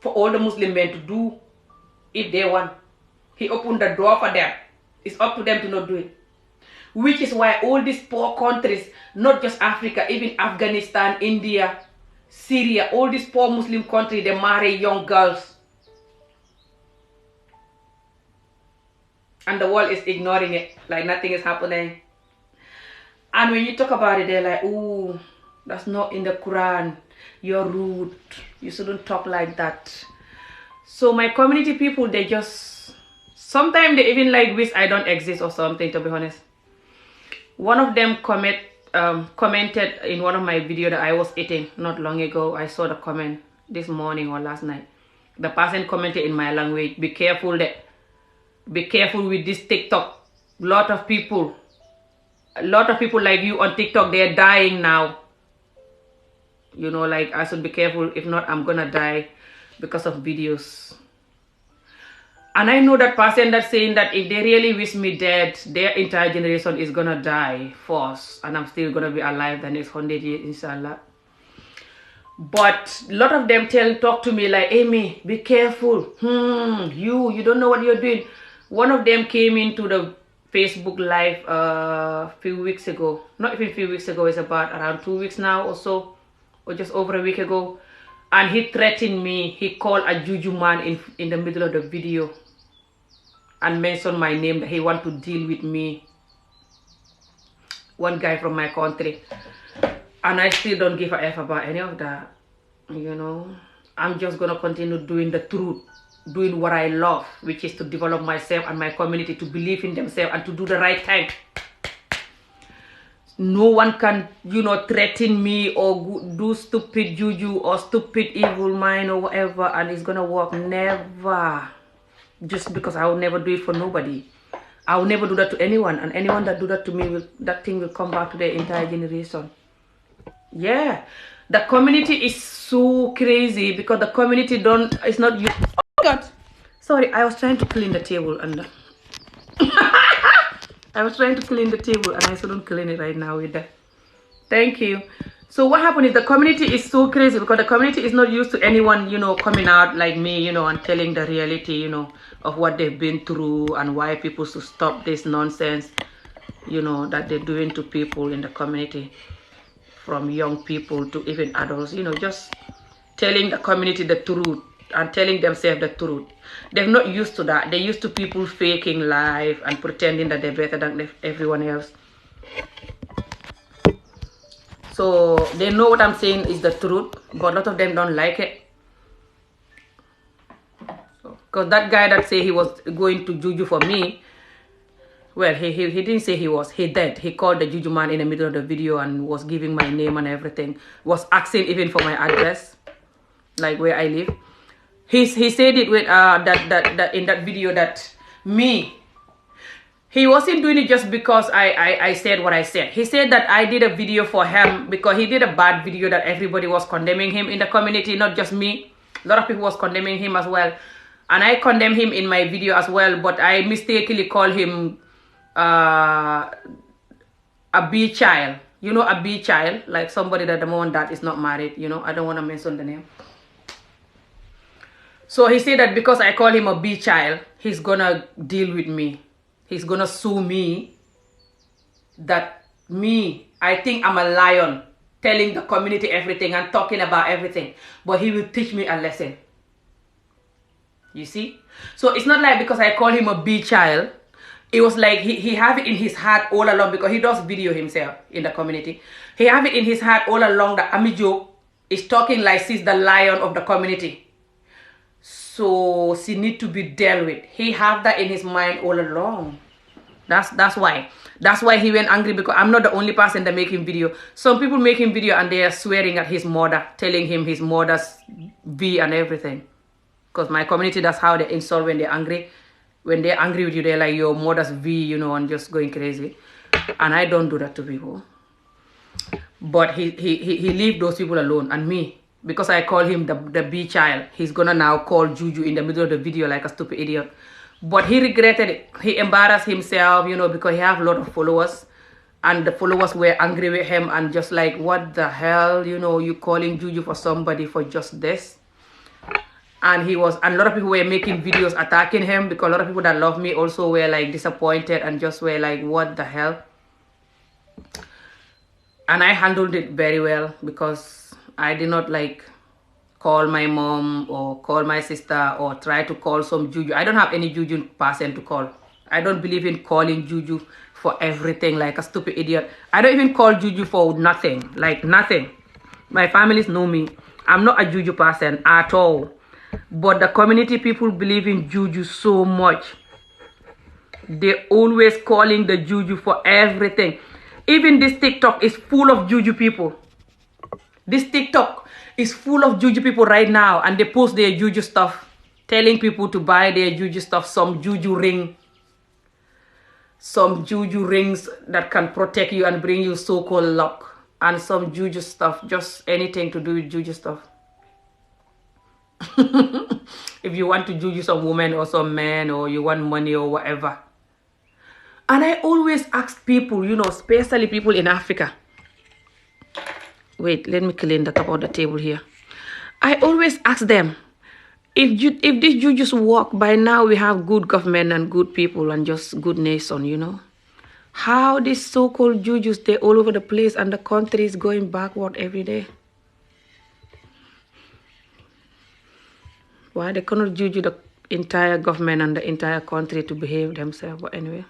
For all the Muslim men to do if they want. He opened the door for them. It's up to them to not do it. Which is why all these poor countries, not just Africa, even Afghanistan, India, Syria, all these poor Muslim countries, they marry young girls. And the world is ignoring it, like nothing is happening. And when you talk about it, they're like, ooh, that's not in the Quran. You're rude. You shouldn't talk like that. So my community people, they just, sometimes they even like wish I don't exist or something, to be honest. One of them commented in one of my videos that I was eating not long ago. I saw the comment this morning or last night. The person commented in my language, be careful with this TikTok. A lot of people like you on TikTok, they're dying now. You know, like I should be careful. If not, I'm gonna die because of videos. And I know that person that's saying that if they really wish me dead, their entire generation is gonna die first, and I'm still gonna be alive the next 100 years, inshallah. But a lot of them talk to me like, Amy, be careful. You don't know what you're doing. One of them came into the Facebook live a few weeks ago. Not even a few weeks ago, it's about around 2 weeks now or so, or just over a week ago. And he threatened me. He called a juju man in the middle of the video and mentioned my name, that he want to deal with me. One guy from my country. And I still don't give a F about any of that. You know, I'm just gonna continue doing the truth, doing what I love, which is to develop myself and my community to believe in themselves and to do the right thing. No one can, you know, threaten me or do stupid juju or stupid evil mind or whatever, and it's gonna work. Never. Just because I will never do it for nobody. I will never do that to anyone, and anyone that do that to me, that thing will come back to the entire generation. Yeah, the community is so crazy because the community it's not you. Oh God, sorry, I was trying to clean the table and I was trying to clean the table and I shouldn't clean it right now with that. Thank you. So what happened is the community is so crazy because the community is not used to anyone, you know, coming out like me, you know, and telling the reality, you know, of what they've been through and why people should stop this nonsense, you know, that they're doing to people in the community, from young people to even adults, you know, just telling the community the truth and telling themselves the truth. They're not used to that. They're used to people faking life and pretending that they're better than everyone else. So they know what I'm saying is the truth, but a lot of them don't like it. Because that guy that say he was going to juju for me, well, he didn't say he was. He did. He called the juju man in the middle of the video and was giving my name and everything. Was asking even for my address, like where I live. He said it with that in that video that me. He wasn't doing it just because I said what I said. He said that I did a video for him because he did a bad video that everybody was condemning him in the community, not just me. A lot of people was condemning him as well. And I condemned him in my video as well, but I mistakenly called him a B child. You know, a B child, like somebody that the moment that is not married, you know. I don't want to mention the name. So he said that because I call him a B child, he's gonna deal with me. He's gonna sue me. That me, I think I'm a lion, telling the community everything and talking about everything. But he will teach me a lesson. You see? So it's not like because I call him a B child. It was like he have it in his heart all along, because he does video himself in the community. He have it in his heart all along that Amijo is talking like she's the lion of the community. So she need to be dealt with. He have that in his mind all along. That's why. That's why he went angry, because I'm not the only person that make him video. Some people make him video and they are swearing at his mother, telling him his mother's V and everything. Because my community, that's how they insult when they're angry. When they're angry with you, they're like, your mother's V, and just going crazy. And I don't do that to people. But he leave those people alone. And me, because I call him the B child, he's gonna now call Juju in the middle of the video like a stupid idiot. But he regretted it. He embarrassed himself, because he have a lot of followers. And the followers were angry with him and just like, what the hell, you calling Juju for somebody for just this? And a lot of people were making videos attacking him, because a lot of people that love me also were like disappointed and just were like, what the hell? And I handled it very well, because I did not like call my mom or call my sister or try to call some Juju. I don't have any Juju person to call. I don't believe in calling Juju for everything like a stupid idiot. I don't even call Juju for nothing, like nothing. My families know me. I'm not a Juju person at all. But the community people believe in Juju so much. They're always calling the Juju for everything. Even this TikTok is full of Juju people. This TikTok is full of Juju people right now, and they post their Juju stuff, telling people to buy their Juju stuff, some Juju rings that can protect you and bring you so-called luck, and some Juju stuff, just anything to do with Juju stuff. If you want to Juju some woman or some man, or you want money or whatever. And I always ask people, especially people in Africa. Wait, let me clean the top of the table here. I always ask them, if this Jujus work, by now we have good government and good people and just good nation, How these so-called Jujus, they're all over the place and the country is going backward every day. Why they cannot Juju the entire government and the entire country to behave themselves? But anyway.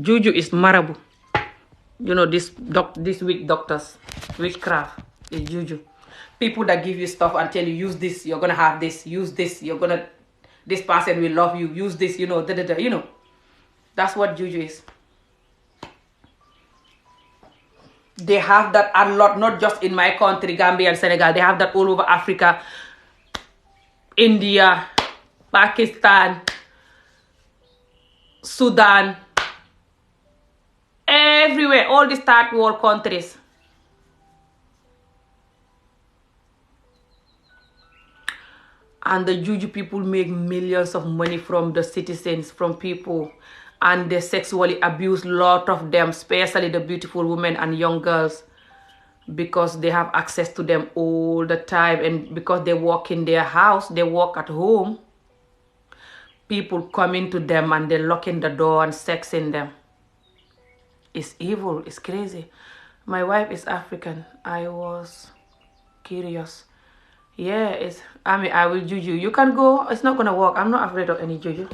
Juju is marabu. This week doctors, witchcraft is Juju. People that give you stuff and tell you, use this, you're gonna have this, use this, this person will love you, use this, That's what Juju is. They have that a lot, not just in my country, Gambia and Senegal. They have that all over Africa, India, Pakistan, Sudan, everywhere, all these third world countries. And the Juju people make millions of money from the citizens, from people. And they sexually abuse a lot of them, especially the beautiful women and young girls, because they have access to them all the time. And because they work in their house, they work at home, people come into them and they lock in the door and sex in them. It's evil, it's crazy. My wife is African. I was curious. Yeah, I will Juju. You can go, it's not gonna work. I'm not afraid of any Juju.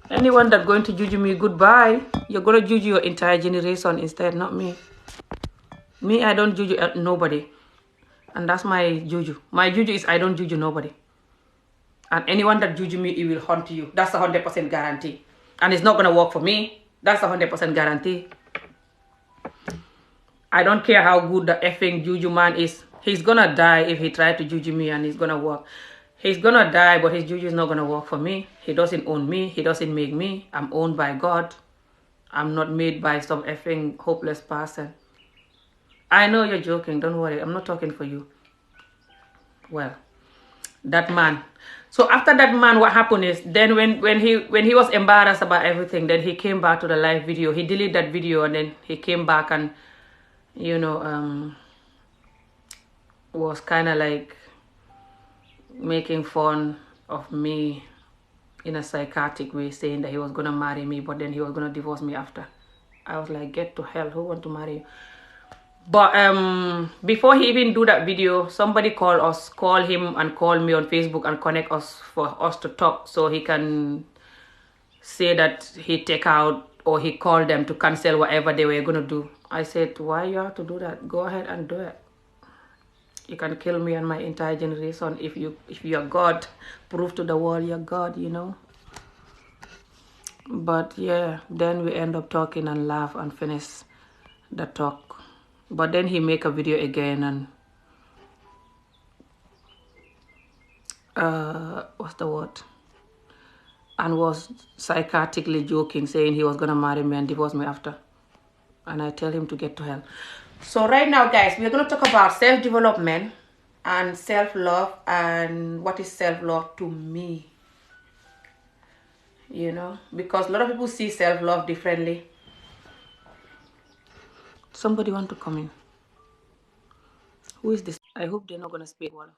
Anyone that's going to Juju me, goodbye. You're going to Juju your entire generation instead, not me. Me, I don't Juju nobody. And that's my Juju. My Juju is I don't Juju nobody. And anyone that Juju me, it will haunt you. That's 100% guarantee. And it's not going to work for me. That's 100% guarantee. I don't care how good the effing Juju man is. He's going to die if he tries to Juju me and it's going to work. He's gonna die, but his Juju is not gonna work for me. He doesn't own me. He doesn't make me. I'm owned by God. I'm not made by some effing hopeless person. I know you're joking. Don't worry. I'm not talking for you. Well, that man. So after that man, what happened is, then when he was embarrassed about everything, then he came back to the live video. He deleted that video and then he came back and, was kind of like making fun of me in a psychotic way, saying that he was gonna marry me, but then he was gonna divorce me after. I was like, get to hell, who want to marry you? But before he even do that video, somebody call him and call me on Facebook and connect us for us to talk, so he can say that he take out or he called them to cancel whatever they were gonna do. I said, why you have to do that? Go ahead and do it. You can kill me and my entire generation. If you're God, prove to the world you're God, you know. But yeah, then we end up talking and laugh and finish the talk. But then he make a video again and what's the word? And was psychotically joking, saying he was gonna marry me and divorce me after. And I tell him to get to hell. So right now, guys, we're gonna talk about self-development and self-love and what is self-love to me. You know, because a lot of people see self-love differently. Somebody want to come in. Who is this? I hope they're not gonna speak well.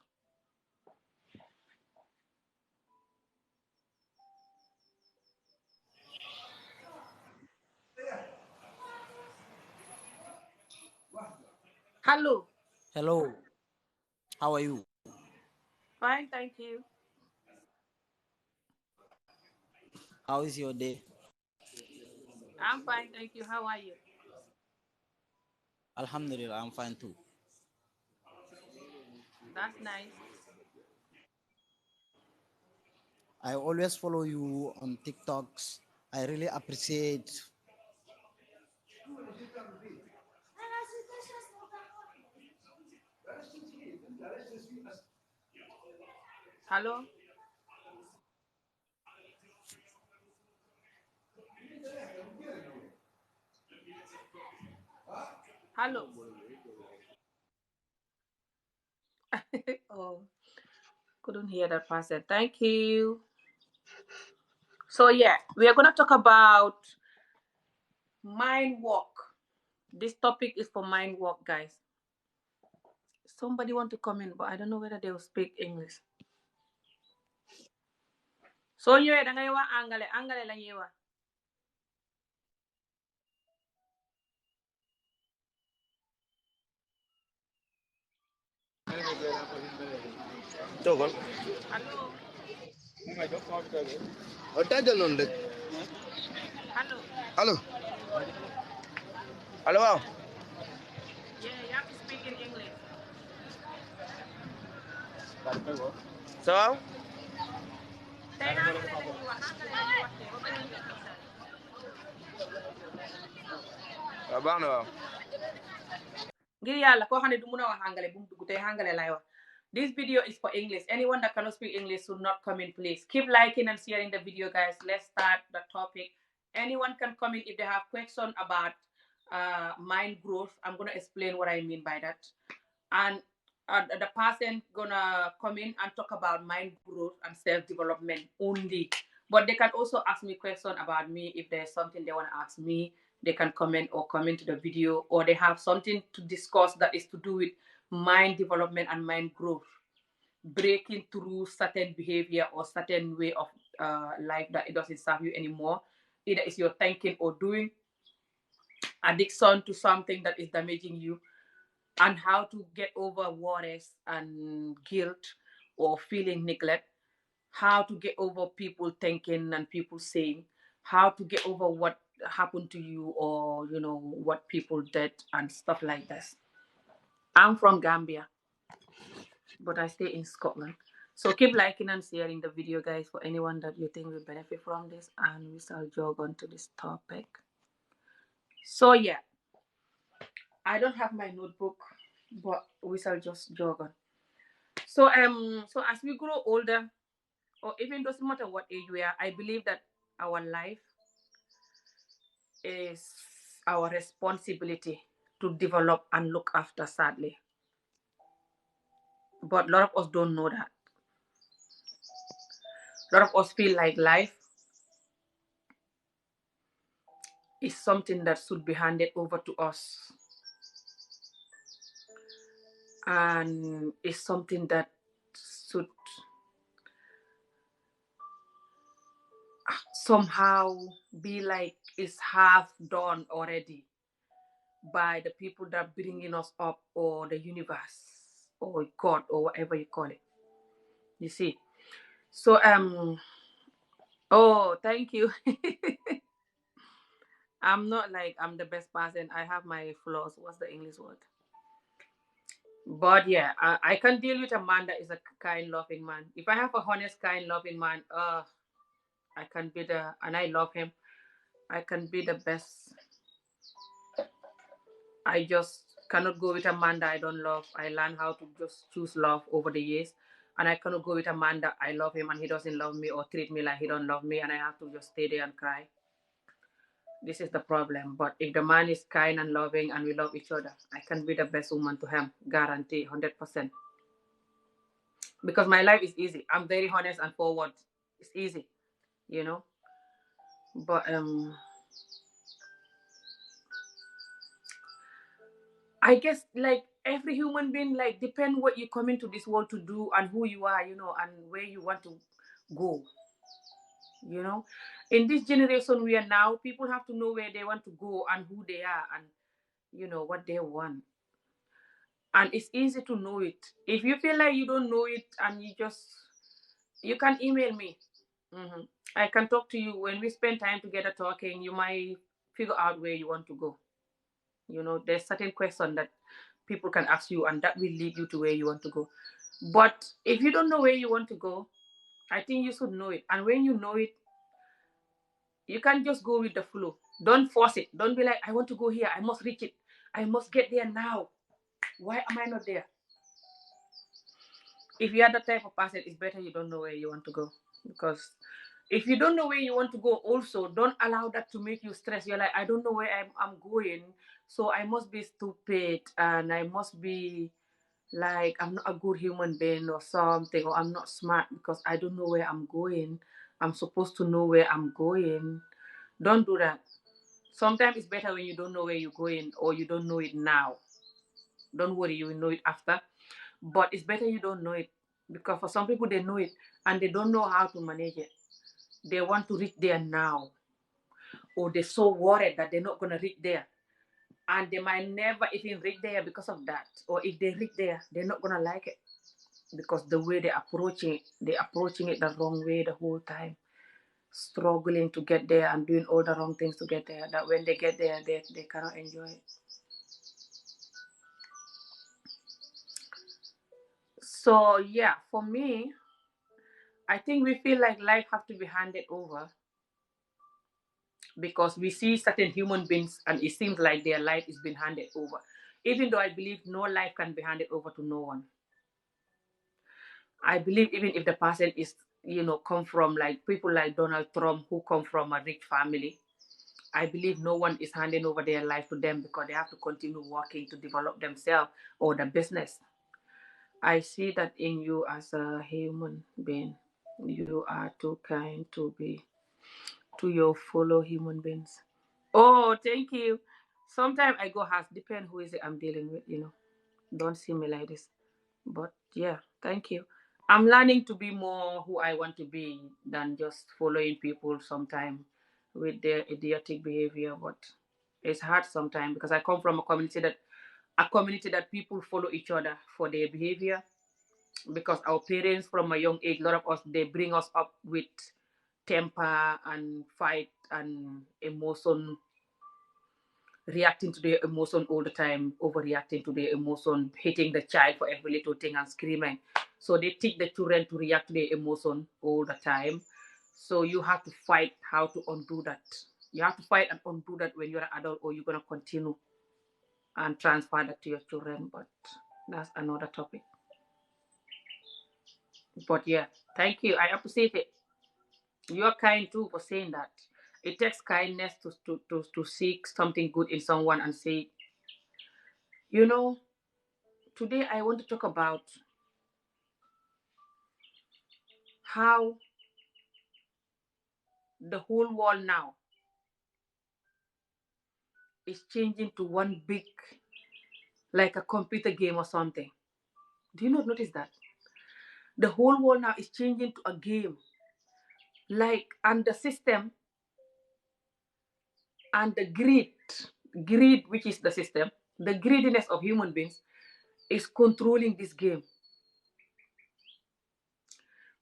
Hello. Hello, how are you? Fine, thank you. How is your day? I'm fine, thank you. How are you? Alhamdulillah, I'm fine too. That's nice. I always follow you on TikToks. I really appreciate. Hello. Hello. Oh, couldn't hear that person. Thank you. So yeah, we are gonna talk about mind work. This topic is for mind work, guys. Somebody want to come in, but I don't know whether they will speak English. So ñëwee da ngay wax angale angale la ñuy wax. Togol. Hello. Tajal noonu rek. Hello. Allo. Allo waaw. Yeah, you have to speak in English. Ça va. Tey angale la ñuy wax tey ba beneen yoon incha allah. waaw baax na waaw. Ngir yàlla koo xam ne du mun a wax angale bu mu dugg tey angale lay wax. This video is for English. Anyone that cannot speak English should not come in, please. Keep liking and sharing the video, guys. Let's start the topic. Anyone can come in if they have questions about mind growth. I'm going to explain what I mean by that. And the person gonna come in and talk about mind growth and self-development only. But they can also ask me questions about me. If there's something they want to ask me, they can comment or comment to the video, or they have something to discuss that is to do with mind development and mind growth, breaking through certain behavior or certain way of life that it doesn't serve you anymore. Either it's your thinking or doing, addiction to something that is damaging you, and how to get over worries and guilt or feeling neglect, how to get over people thinking and people saying, how to get over what happened to you, or what people did and stuff like this. I'm from Gambia, but I stay in Scotland. So keep liking and sharing the video, guys, for anyone that you think will benefit from this, and we shall jog on to this topic. So yeah, I don't have my notebook, but we shall just jog on. So as we grow older, or even doesn't matter what age we are, I believe that our life is our responsibility to develop and look after, sadly. But a lot of us don't know that. A lot of us feel like life is something that should be handed over to us, and is something that should somehow be like it's half done already by the people that are bringing us up, or the universe, or God, or whatever you call it. You see? So oh, thank you. I'm not like I'm the best person. I have my flaws. What's the English word? But yeah, I can deal with a man that is a kind, loving man. If I have a honest, kind, loving man, I can be and I love him. I can be the best. I just cannot go with a man that I don't love. I learned how to just choose love over the years. And I cannot go with a man that I love him and he doesn't love me or treat me like he don't love me and I have to just stay there and cry. This is the problem. But if the man is kind and loving and we love each other, I can be the best woman to him. Guarantee 100%. Because my life is easy. I'm very honest and forward. It's easy, you know. But I guess like every human being, like depend what you come into this world to do and who you are, and where you want to go. In this generation we are now, people have to know where they want to go and who they are and what they want. And it's easy to know it. If you feel like you don't know it and you can email me. I can talk to you. When we spend time together talking, you might figure out where you want to go. There's certain question that people can ask you and that will lead you to where you want to go. But if you don't know where you want to go, I think you should know it. And when you know it, you can just go with the flow. Don't force it. Don't be like, I want to go here, I must reach it, I must get there now. Why am I not there? If you are that type of person, it's better you don't know where you want to go. Because if you don't know where you want to go, also don't allow that to make you stress. You're like, I don't know where I'm going, so I must be stupid and I must be like I'm not a good human being or something, or I'm not smart because I don't know where I'm going. I'm supposed to know where I'm going. Don't do that. Sometimes it's better when you don't know where you're going or you don't know it now. Don't worry, you will know it after. But it's better you don't know it, because for some people they know it and they don't know how to manage it. They want to reach there now, or they're so worried that they're not going to reach there, and they might never even reach there because of that. Or if they reach there, they're not going to like it because the way they're approaching it the wrong way the whole time, struggling to get there and doing all the wrong things to get there, that when they get there they cannot enjoy it. So yeah, for me, I think we feel like life have to be handed over because we see certain human beings and it seems like their life is being handed over, even though I believe no life can be handed over to no one. I believe even if the person is, come from like people like Donald Trump who come from a rich family, I believe no one is handing over their life to them because they have to continue working to develop themselves or the business. I see that in you as a human being. You are too kind to be to your fellow human beings. Oh, thank you. Sometimes I go half, depend who is it I'm dealing with. Don't see me like this. But yeah, thank you. I'm learning to be more who I want to be than just following people sometimes with their idiotic behavior. But it's hard sometimes because I come from a community that people follow each other for their behavior, because our parents from a young age, a lot of us, they bring us up with temper and fight and emotion, reacting to their emotion all the time, overreacting to their emotion, hitting the child for every little thing and screaming. So they teach the children to react to their emotion all the time. So you have to fight how to undo that. You have to fight and undo that when you're an adult, or you're gonna continue and transfer that to your children. But that's another topic. But yeah, thank you. I appreciate it. You're kind too for saying that. It takes kindness to seek something good in someone and say, you know, today I want to talk about how the whole world now is changing to one big, like a computer game or something. Do you not notice that? The whole world now is changing to a game. And the system and the greed, which is the system, the greediness of human beings is controlling this game,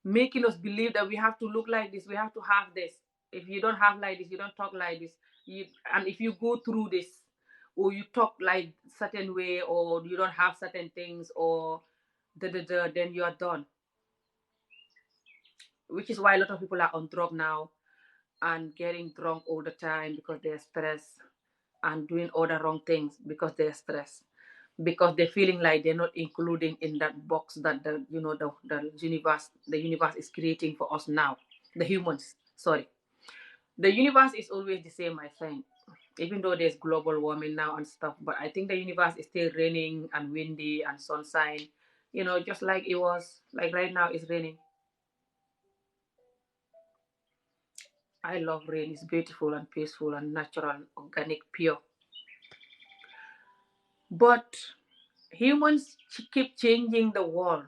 making us believe that we have to look like this, we have to have this. If you don't have like this, you don't talk like this. And if you go through this, or you talk like certain way, or you don't have certain things, or then you are done. Which is why a lot of people are on drug now and getting drunk all the time because they're stressed, and doing all the wrong things because they're stressed, because they're feeling like they're not including in that box that the universe is creating for us now, the humans. Sorry, the universe is always the same, my friend. Even though there's global warming now and stuff, but I think the universe is still raining and windy and sunshine. Just like it was, like right now it's raining. I love rain. It's beautiful and peaceful and natural, organic, pure. But humans keep changing the world.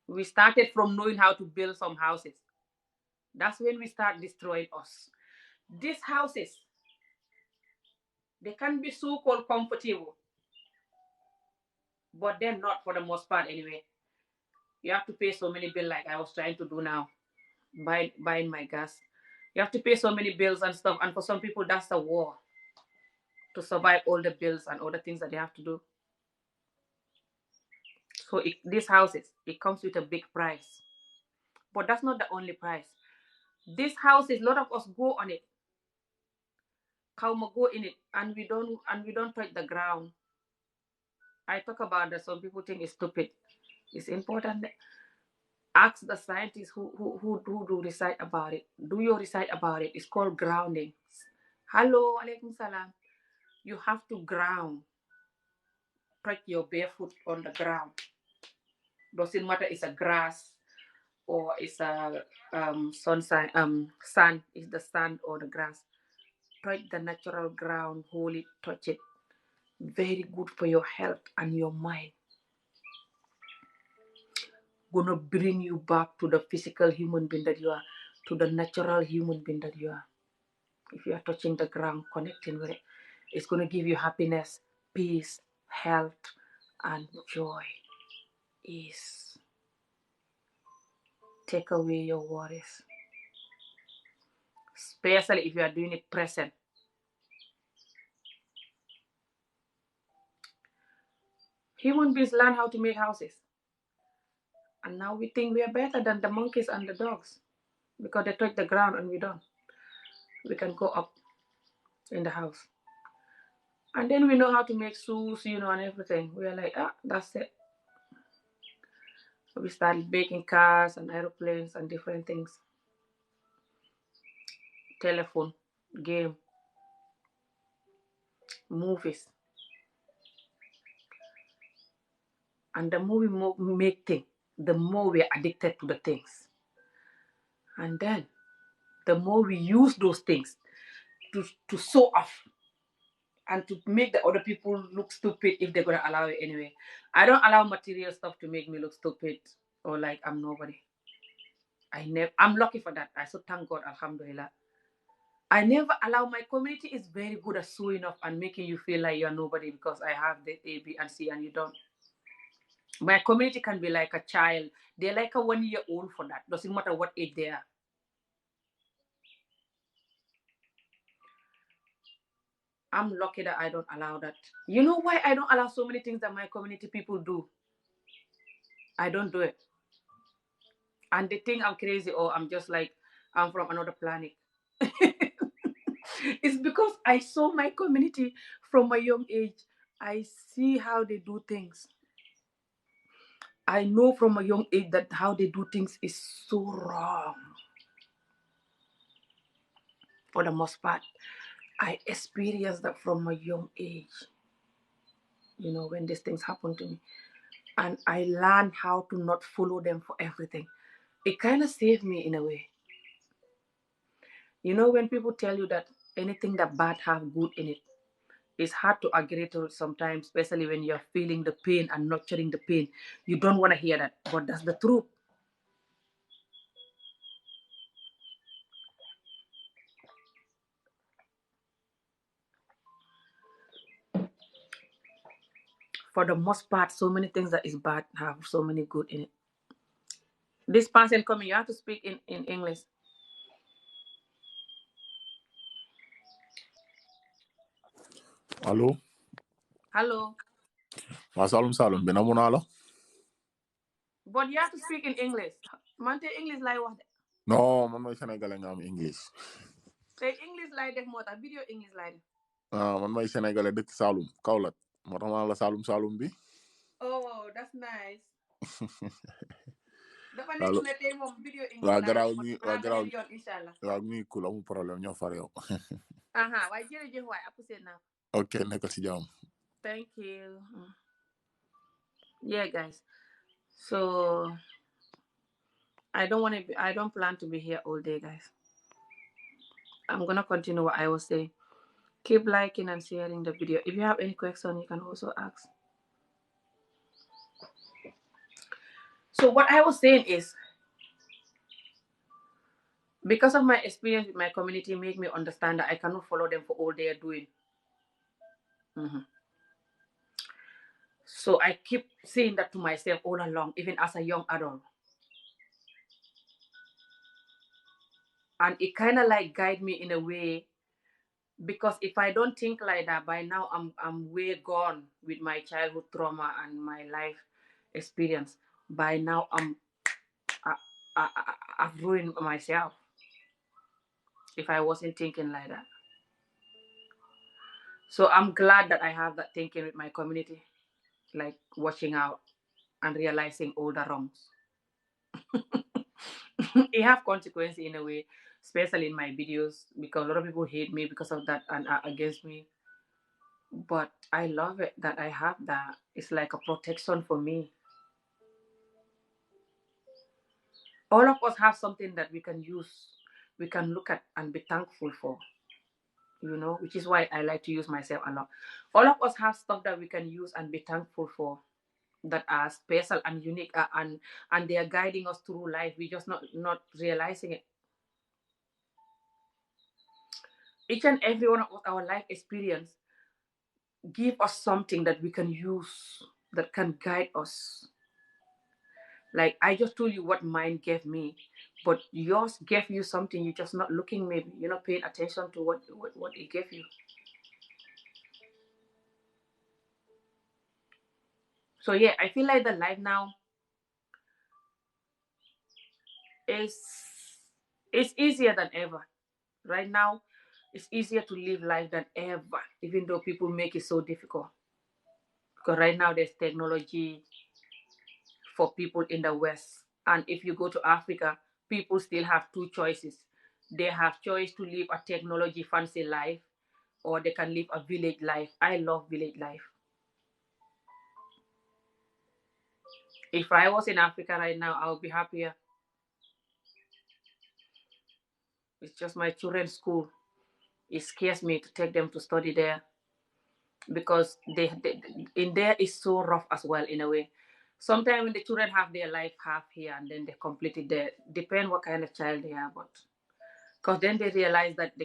We started from knowing how to build some houses. That's when we start destroying us. These houses, they can be so called comfortable, but they're not for the most part anyway. You have to pay so many bills, like I was trying to do now, buying my gas. You have to pay so many bills and stuff, and for some people, that's a war to survive all the bills and all the things that they have to do. So these houses, it comes with a big price, but that's not the only price. These houses, a lot of us go on it, go in it, and we don't touch the ground. I talk about that. Some people think it's stupid. It's important. Ask the scientists who do research about it. Do your research about it. It's called grounding. Hello, alaikum salam. You have to ground. Touch your barefoot on the ground. Doesn't matter it's a grass or it's a sunshine, sun, is the sun or the grass. Touch the natural ground, hold it, touch it. Very good for your health and your mind. Gonna bring you back to the physical human being that you are, to the natural human being that you are. If you are touching the ground, connecting with it, it's gonna give you happiness, peace, health, and joy. Ease. Take away your worries. Especially if you are doing it present. Human beings learn how to make houses. And now we think we are better than the monkeys and the dogs because they touch the ground and we don't. We can go up in the house. And then we know how to make shoes, and everything. We are like, that's it. So we started making cars and aeroplanes and different things. Telephone, game, movies. And the more we make things, the more we are addicted to the things. And then the more we use those things to show off and to make the other people look stupid if they're going to allow it anyway. I don't allow material stuff to make me look stupid or like I'm nobody. I'm lucky for that. I so thank God, alhamdulillah. I never allow. My community is very good at showing off and making you feel like you're nobody because I have the A, B, and C and you don't. My community can be like a child. They're like a 1 year old for that. Doesn't matter what age they are. I'm lucky that I don't allow that. You know why I don't allow so many things that my community people do? I don't do it. And they think I'm crazy or I'm just like, I'm from another planet. It's because I saw my community from a young age. I see how they do things. I know from a young age that how they do things is so wrong. For the most part, I experienced that from a young age. When these things happen to me. And I learned how to not follow them for everything. It kind of saved me in a way. When people tell you that anything that bad have good in it, it's hard to agree to it sometimes, especially when you're feeling the pain and nurturing the pain. You don't want to hear that, but that's the truth. For the most part, so many things that is bad have so many good in it. This person coming, you have to speak in English. allo. Hello. Salum bi namu naa la. But you have to speak in English. Mante English lay wax de. non man may sénégalais nga am English. Te English lay def moo tax video English lay def. man may sénégalais dëkk Saloum Kaolack moo tax ma la Saloum bi. Oh, that's nice. dafa allo nekk ne tey moom video English waa lay garaaw def. mi waa Naa garaaw beneen yoon incha allah. waaw mi cool amul problème ñoo far yow. Aha, waaye jërëjëf waay apprécié naa. ok nekkal si jàmm. Thank you. Yeah, guys. So I don't plan to be here all day, guys. I'm gonna continue what I was saying. Keep liking and sharing the video. If you have any question, you can also ask. So what I was saying is, because of my experience with my community, make me understand that I cannot follow them for all they are doing. So I keep saying that to myself all along, even as a young adult. And it kind of like guide me in a way, because if I don't think like that, by now I'm way gone with my childhood trauma and my life experience. By now I've ruined myself if I wasn't thinking like that. So I'm glad that I have that thinking with my community, like watching out and realizing all the wrongs. It have consequences in a way, especially in my videos, because a lot of people hate me because of that and are against me. But I love it that I have that. It's like a protection for me. All of us have something that we can use, we can look at and be thankful for, which is why I like to use myself a lot. All of us have stuff that we can use and be thankful for, that are special and unique, and they are guiding us through life. We just not realizing it. Each and every one of our life experience give us something that we can use, that can guide us. Like I just told you what mine gave me, but yours gave you something. You're just not looking, maybe you're not paying attention to what it gave you. So yeah, I feel like the life now is easier than ever. Right now, it's easier to live life than ever, even though people make it so difficult. Because right now there's technology for people in the West. And if you go to Africa, people still have two choices. They have choice to live a technology fancy life, or they can live a village life. I love village life. If I was in Africa right now, I would be happier. It's just my children's school. It scares me to take them to study there, because they in there is so rough as well, in a way. Sometimes when the children have their life half here and then they complete it there, depend what kind of child they are, but because then they realize that they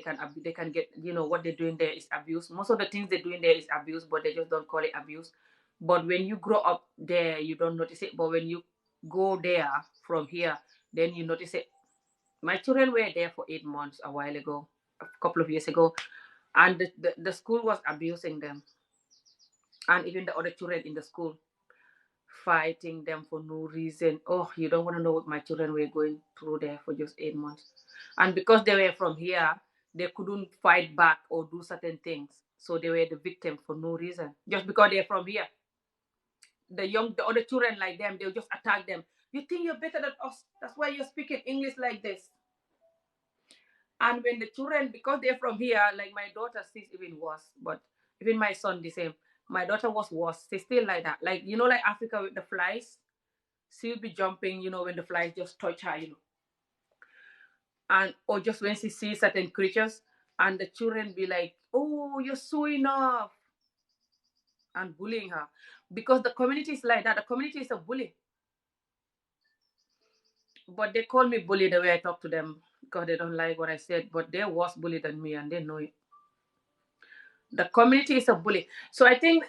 can get, what they're doing there is abuse. Most of the things they're doing there is abuse, but they just don't call it abuse. But when you grow up there, you don't notice it. But when you go there from here, then you notice it. My children were there for 8 months a while ago, a couple of years ago, and the school was abusing them, and even the other children in the school, fighting them for no reason. Oh, you don't want to know what my children were going through there for just 8 months. And because they were from here, they couldn't fight back or do certain things. So they were the victim for no reason. Just because they're from here. The other children like them, they'll just attack them. You think you're better than us. That's why you're speaking English like this. And when the children, because they're from here, like my daughter, she's even worse. But even my son, the same. My daughter was worse. She's still like that. Like, like Africa with the flies. She'll be jumping, when the flies just touch her, And or just when she sees certain creatures, and the children be like, oh, you're so enough, and bullying her. Because the community is like that. The community is a bully. But they call me bully the way I talk to them, because they don't like what I said. But they're worse bully than me, and they know it. The community is a bully. So I think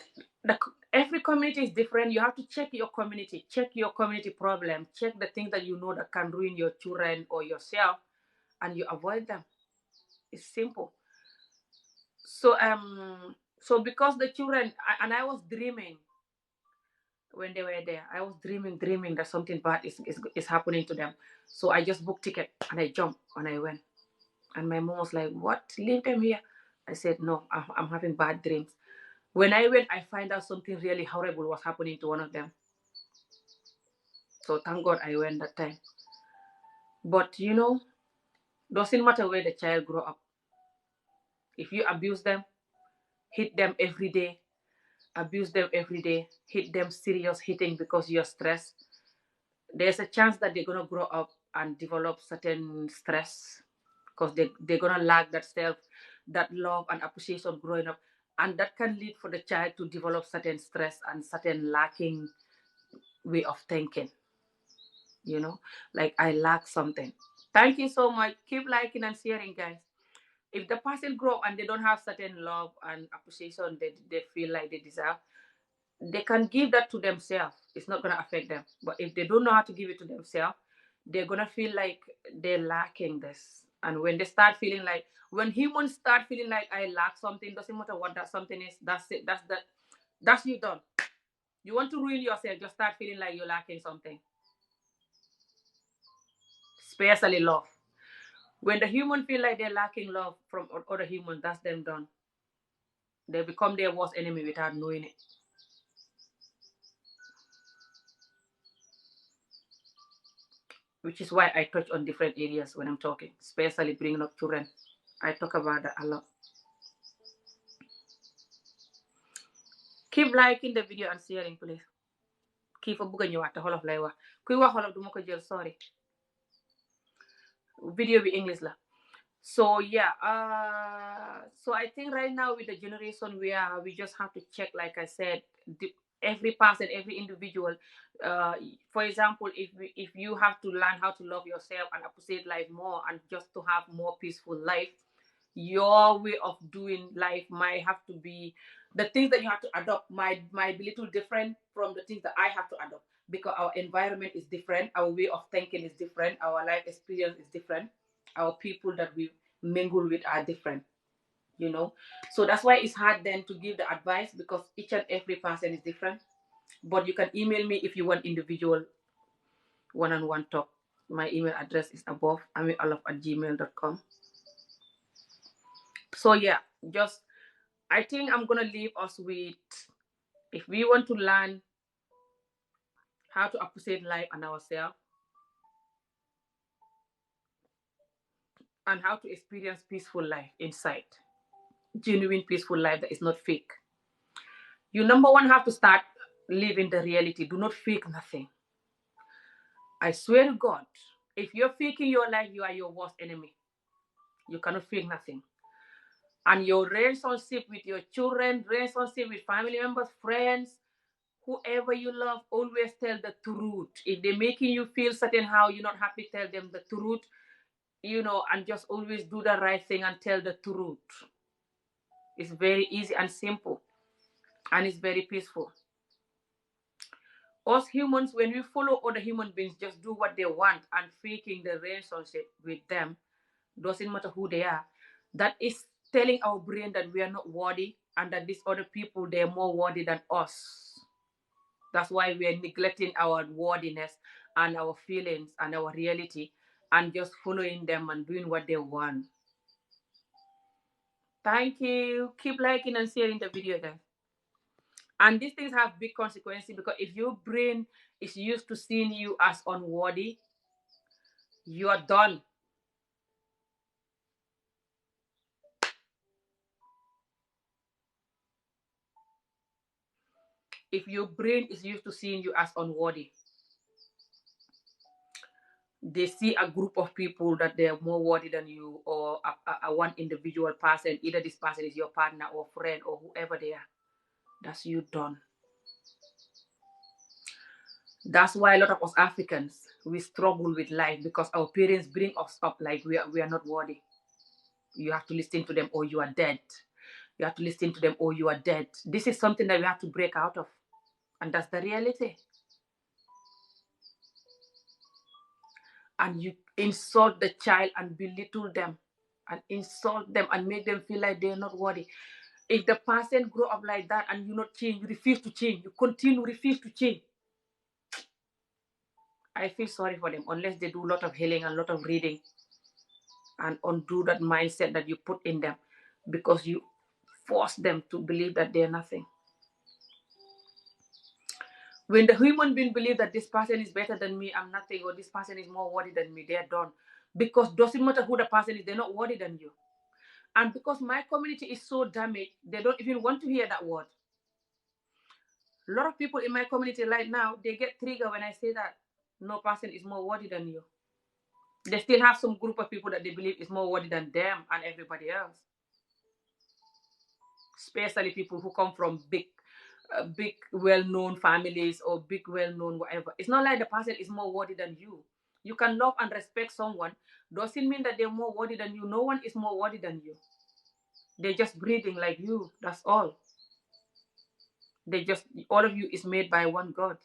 every community is different. You have to check your community problem, check the things that that can ruin your children or yourself, and you avoid them. It's simple. So So because the children, and I was dreaming when they were there, I was dreaming that something bad is happening to them. So I just booked ticket and I jumped and I went. And my mom was like, "What? Leave them here." I said, "No, I'm having bad dreams." When I went, I find out something really horrible was happening to one of them. So thank God I went that time. But doesn't matter where the child grow up. If you abuse them, hit them every day, abuse them every day, hit them serious hitting because you're stressed, there's a chance that they're gonna grow up and develop certain stress because they're gonna lack that that love and appreciation growing up. And that can lead for the child to develop certain stress and certain lacking way of thinking, like I lack something. Thank you so much. Keep liking and sharing, guys. If the person grow up and they don't have certain love and appreciation they feel like they deserve, they can give that to themselves. It's not going to affect them. But if they don't know how to give it to themselves, they're going to feel like they're lacking this. And when they start feeling like, when humans start feeling like I lack something, doesn't matter what that something is, that's it. That's you done. You want to ruin yourself, just start feeling like you're lacking something. Especially love. When the human feel like they're lacking love from other humans, that's them done. They become their worst enemy without knowing it. Which is why I touch on different areas when I'm talking, especially bringing up children. I talk about that a lot. Keep liking the video and sharing, please. Kii fa bëgg a ñëwaat te xolof lay wax kuy wax xolof du ma ko jël, sorry. Video bi English la. So yeah, so I think right now with the generation we just have to check, like I said, every person, every individual. For example, if you have to learn how to love yourself and appreciate life more and just to have more peaceful life, your way of doing life might have to be, the things that you have to adopt might be little different from the things that I have to adopt, because our environment is different, our way of thinking is different, our life experience is different, our people that we mingle with are different. So that's why it's hard then to give the advice, because each and every person is different. But you can email me if you want individual one-on-one talk. My email address is above, amiolof@gmail.com. So yeah, just I think I'm gonna leave us with, if we want to learn how to appreciate life and ourselves, and how to experience peaceful life inside, genuine peaceful life that is not fake, you number one have to start living the reality. Do not fake nothing. I swear to God, if you're faking your life, you are your worst enemy. You cannot fake nothing. And your relationship with your children, relationship with family members, friends, whoever you love, always tell the truth. If they're making you feel certain how you're not happy, tell them the truth, and just always do the right thing and tell the truth. It's very easy and simple, and it's very peaceful. Us humans, when we follow other human beings, just do what they want and faking the relationship with them, doesn't matter who they are, that is telling our brain that we are not worthy and that these other people, they're more worthy than us. That's why we are neglecting our worthiness and our feelings and our reality and just following them and doing what they want. Thank you. Keep liking and sharing the video, guys. And these things have big consequences, because if your brain is used to seeing you as unworthy, you are done. If your brain is used to seeing you as unworthy, they see a group of people that they are more worthy than you, or a one individual person, either this person is your partner or friend or whoever they are, that's you done. That's why a lot of us Africans, we struggle with life, because our parents bring us up like we are not worthy. You have to listen to them or you are dead. You have to listen to them or you are dead. This is something that we have to break out of. And that's the reality. And you insult the child and belittle them and insult them and make them feel like they're not worthy. If the person grow up like that and you not change, you refuse to change, you continue refuse to change, I feel sorry for them unless they do a lot of healing and a lot of reading and undo that mindset that you put in them because you force them to believe that they're nothing. When the human being believe that this person is better than me, I'm nothing, or this person is more worthy than me, they're done. Because doesn't matter who the person is, they're not worthy than you. And because my community is so damaged, they don't even want to hear that word. A lot of people in my community right now, they get triggered when I say that no person is more worthy than you. They still have some group of people that they believe is more worthy than them and everybody else. Especially people who come from big well-known families or big well-known whatever. It's not like the person is more worthy than you. You can love and respect someone, doesn't mean that they're more worthy than you. No one is more worthy than you. They're just breathing like you, that's all. All of you is made by one God.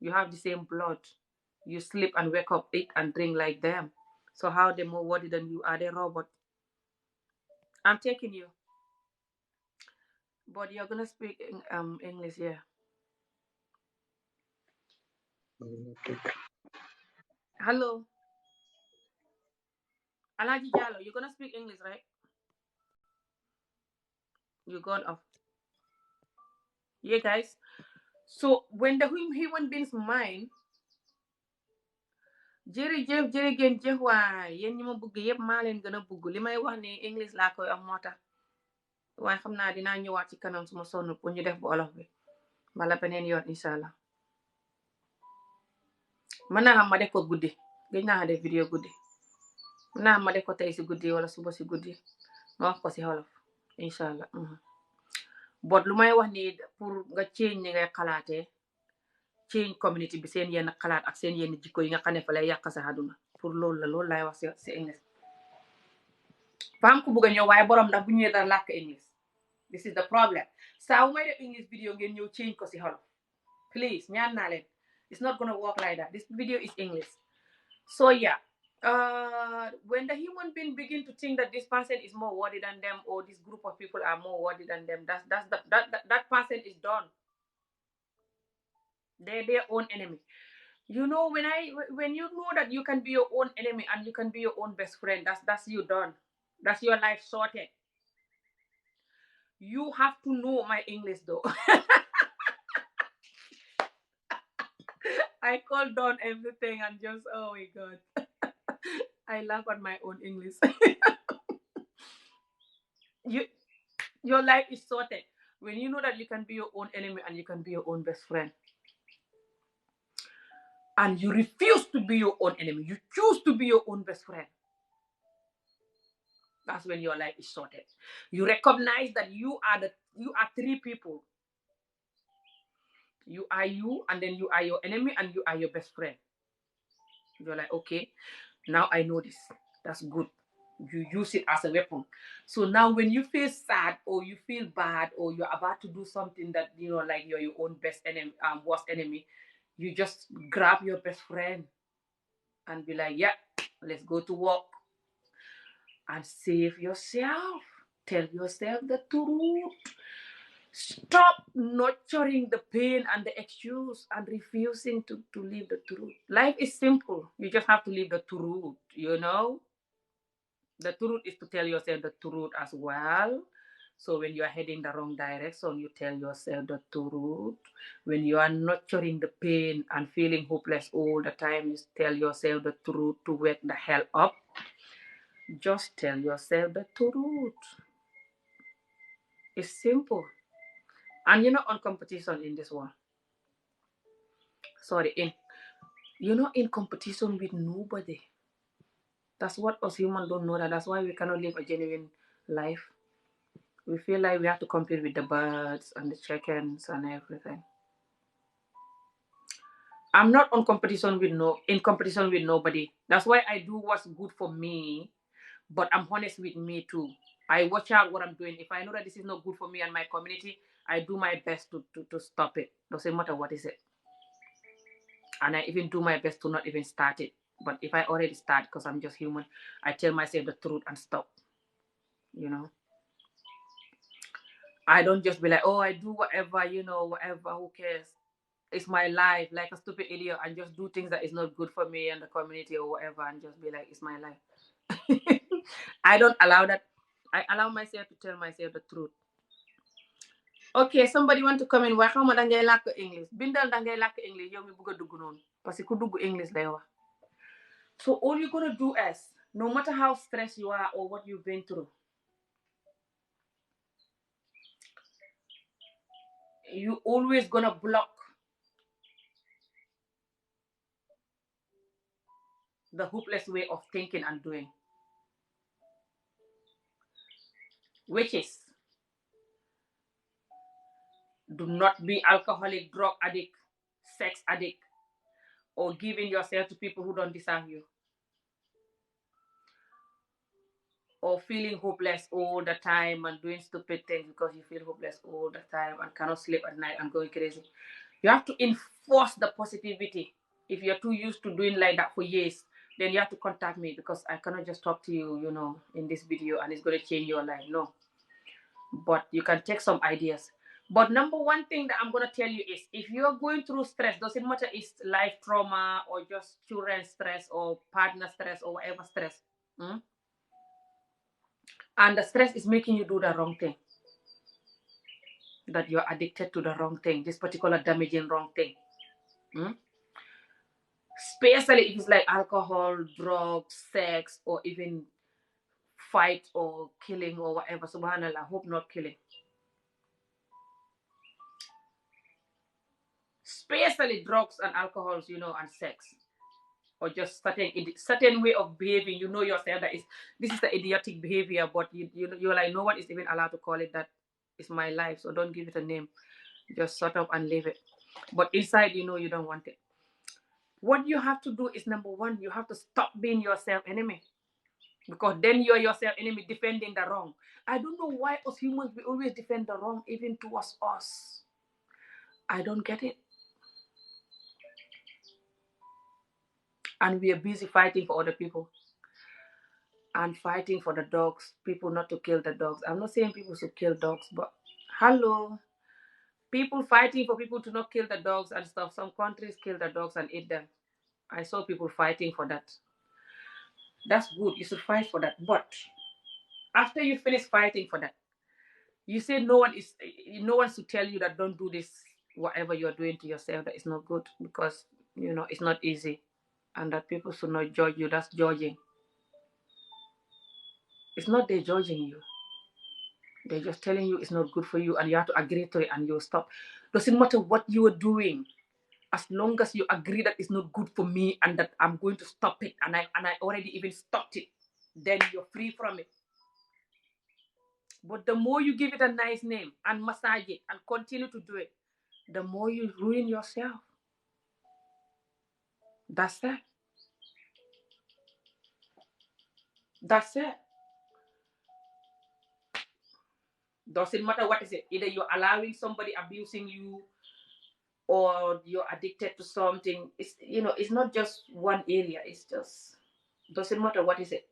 You have the same blood. You sleep and wake up, eat and drink like them. So how they more worthy than you? Are they robot? I'm taking you. But you're gonna speak English, yeah. Hello. Alaji Jallo, you're gonna speak English, right? You gone off. Yeah, guys. So when the human being's mind, jërëjëf jërëgeen jëf waay yéen ñi ma bëgg yëpp maa leen gën a bëgg li may wax ni English laa koy wax moo tax waaye xam naa dinaa ñëwaat ci kanam suma sonn pour ñu def bu olof bi wala beneen yoon incha allah mën naa xam ma def ko guddi gëj naa def vidéo guddi mën naa xam ma def ko tey si guddi wala suba si guddi ma wax ko si olof incha allah bot lu may wax ni pour nga change ni ngay xalaatee change community bi seen yenn xalaat ak seen yenn jikko yi nga xam ne fa lay yàq sa àdduna pour loolu la loolu laay wax si English faam ku bugg a ñëw waaye borom ndax bu ñëwee dara làkk English this is the problem saa wu may def English video ngeen ñëw change ko si xolof please ñaan naa leen it's not gonna work like that. This video is English. So yeah, when the human being begin to think that this person is more worthy than them or this group of people are more worthy than them, that person is done. They're their own enemy. You know, when you know that you can be your own enemy and you can be your own best friend, that's you done. That's your life sorted. You have to know my English though. I call down everything and just, oh my God. I laugh at my own English. Your life is sorted when you know that you can be your own enemy and you can be your own best friend. And you refuse to be your own enemy. You choose to be your own best friend. That's when your life is sorted. You recognize that you are three people. You are you, and then you are your enemy, and you are your best friend. You're like, okay, now I know this. That's good. You use it as a weapon. So now when you feel sad or you feel bad or you're about to do something that, you know, like you're your own best enemy, worst enemy, you just grab your best friend and be like, yeah, let's go to work and save yourself. Tell yourself the truth. Stop nurturing the pain and the excuse and refusing to live the truth. Life is simple. You just have to live the truth, you know? The truth is to tell yourself the truth as well. So when you are heading the wrong direction, you tell yourself the truth. When you are nurturing the pain and feeling hopeless all the time, you tell yourself the truth to wake the hell up. Just tell yourself the truth. It's simple. And you're not on competition in this world. You're not in competition with nobody. That's what us humans don't know. That's why we cannot live a genuine life. We feel like we have to compete with the birds and the chickens and everything. I'm not in competition with nobody. That's why I do what's good for me, but I'm honest with me too. I watch out what I'm doing. If I know that this is not good for me and my community, I do my best to stop it. Doesn't matter what is it. And I even do my best to not even start it. But if I already start, because I'm just human, I tell myself the truth and stop. You know? I don't just be like, oh, I do whatever, whatever, who cares? It's my life, like a stupid idiot, and just do things that is not good for me and the community or whatever, and just be like, it's my life. I don't allow that. I allow myself to tell myself the truth. Okay, somebody want to come in. Waaye xaw ma dangay làkk English. Bindal dangay làkk English yow mi bëgg a dugg noonu. Parce que ku dugg English lay wax. So all you're gonna do is, no matter how stressed you are or what you've been through, you always gonna block the hopeless way of thinking and doing, which is, do not be alcoholic, drug addict, sex addict, or giving yourself to people who don't deserve you, or feeling hopeless all the time and doing stupid things because you feel hopeless all the time and cannot sleep at night and going crazy. You have to enforce the positivity. If you're too used to doing like that for years, then you have to contact me, because I cannot just talk to you, in this video and it's going to change your life. No. But you can take some ideas. But number one thing that I'm going to tell you is, if you're going through stress, doesn't matter if it's life trauma or just children stress or partner stress or whatever stress, and the stress is making you do the wrong thing, that you're addicted to the wrong thing, this particular damaging wrong thing, especially if it's like alcohol, drugs, sex, or even fight or killing or whatever. Subhanallah, hope not killing. Especially drugs and alcohols, and sex, or just certain way of behaving. You know yourself that this is the idiotic behavior, but you're like, no one is even allowed to call it that. It's my life, so don't give it a name. Just sort of and leave it. But inside, you don't want it. What you have to do is, number one, you have to stop being yourself enemy, because then you're yourself enemy defending the wrong. I don't know why us humans, we always defend the wrong even towards us. I don't get it. And we are busy fighting for other people and fighting for the dogs, people not to kill the dogs. I'm not saying people should kill dogs, but hello, people fighting for people to not kill the dogs and stuff. Some countries kill the dogs and eat them. I saw people fighting for that. That's good. You should fight for that. But after you finish fighting for that, you say no one should tell you that don't do this, whatever you're doing to yourself, that is not good, because it's not easy, and that people should not judge you. That's judging. It's not they judging you. They're just telling you it's not good for you, and you have to agree to it, and you'll stop. Doesn't matter what you are doing, as long as you agree that it's not good for me and that I'm going to stop it, and I already even stopped it, then you're free from it. But the more you give it a nice name and massage it and continue to do it, the more you ruin yourself. That's it. That's it. Doesn't matter what is it. Either you're allowing somebody abusing you, or you're addicted to something. It's not just one area. It's just, doesn't matter what is it.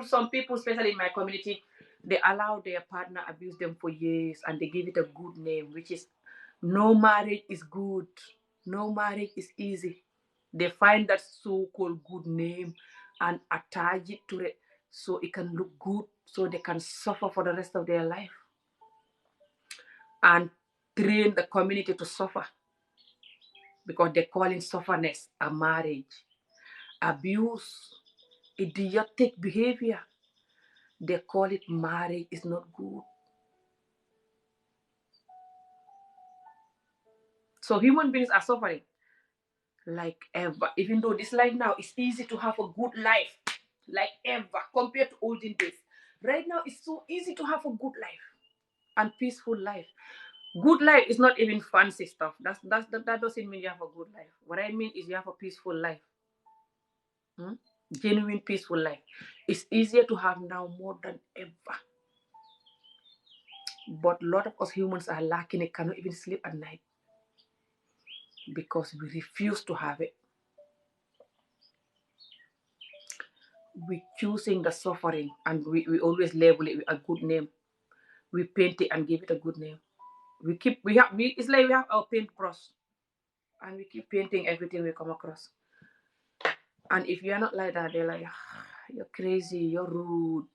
Some people, especially in my community, they allow their partner abuse them for years, and they give it a good name, which is, no marriage is good. No marriage is easy. They find that so-called good name and attach it to it so it can look good, so they can suffer for the rest of their life, and train the community to suffer, because they're calling sufferness a marriage. Abuse, idiotic behavior, they call it marriage. Is not good. So human beings are suffering like ever, even though this life now is easy to have a good life, like ever, compared to olden days. Right now it's so easy to have a good life and peaceful life. Good life is not even fancy stuff. That doesn't mean you have a good life. What I mean is you have a peaceful life. Genuine peaceful life. It's easier to have now more than ever. But a lot of us humans are lacking it, cannot even sleep at night, because we refuse to have it. We're choosing the suffering, and we always label it with a good name. We paint it and give it a good name. It's like we have our paintbrush and we keep painting everything we come across. And if you're not like that, they're like, you're crazy, you're rude.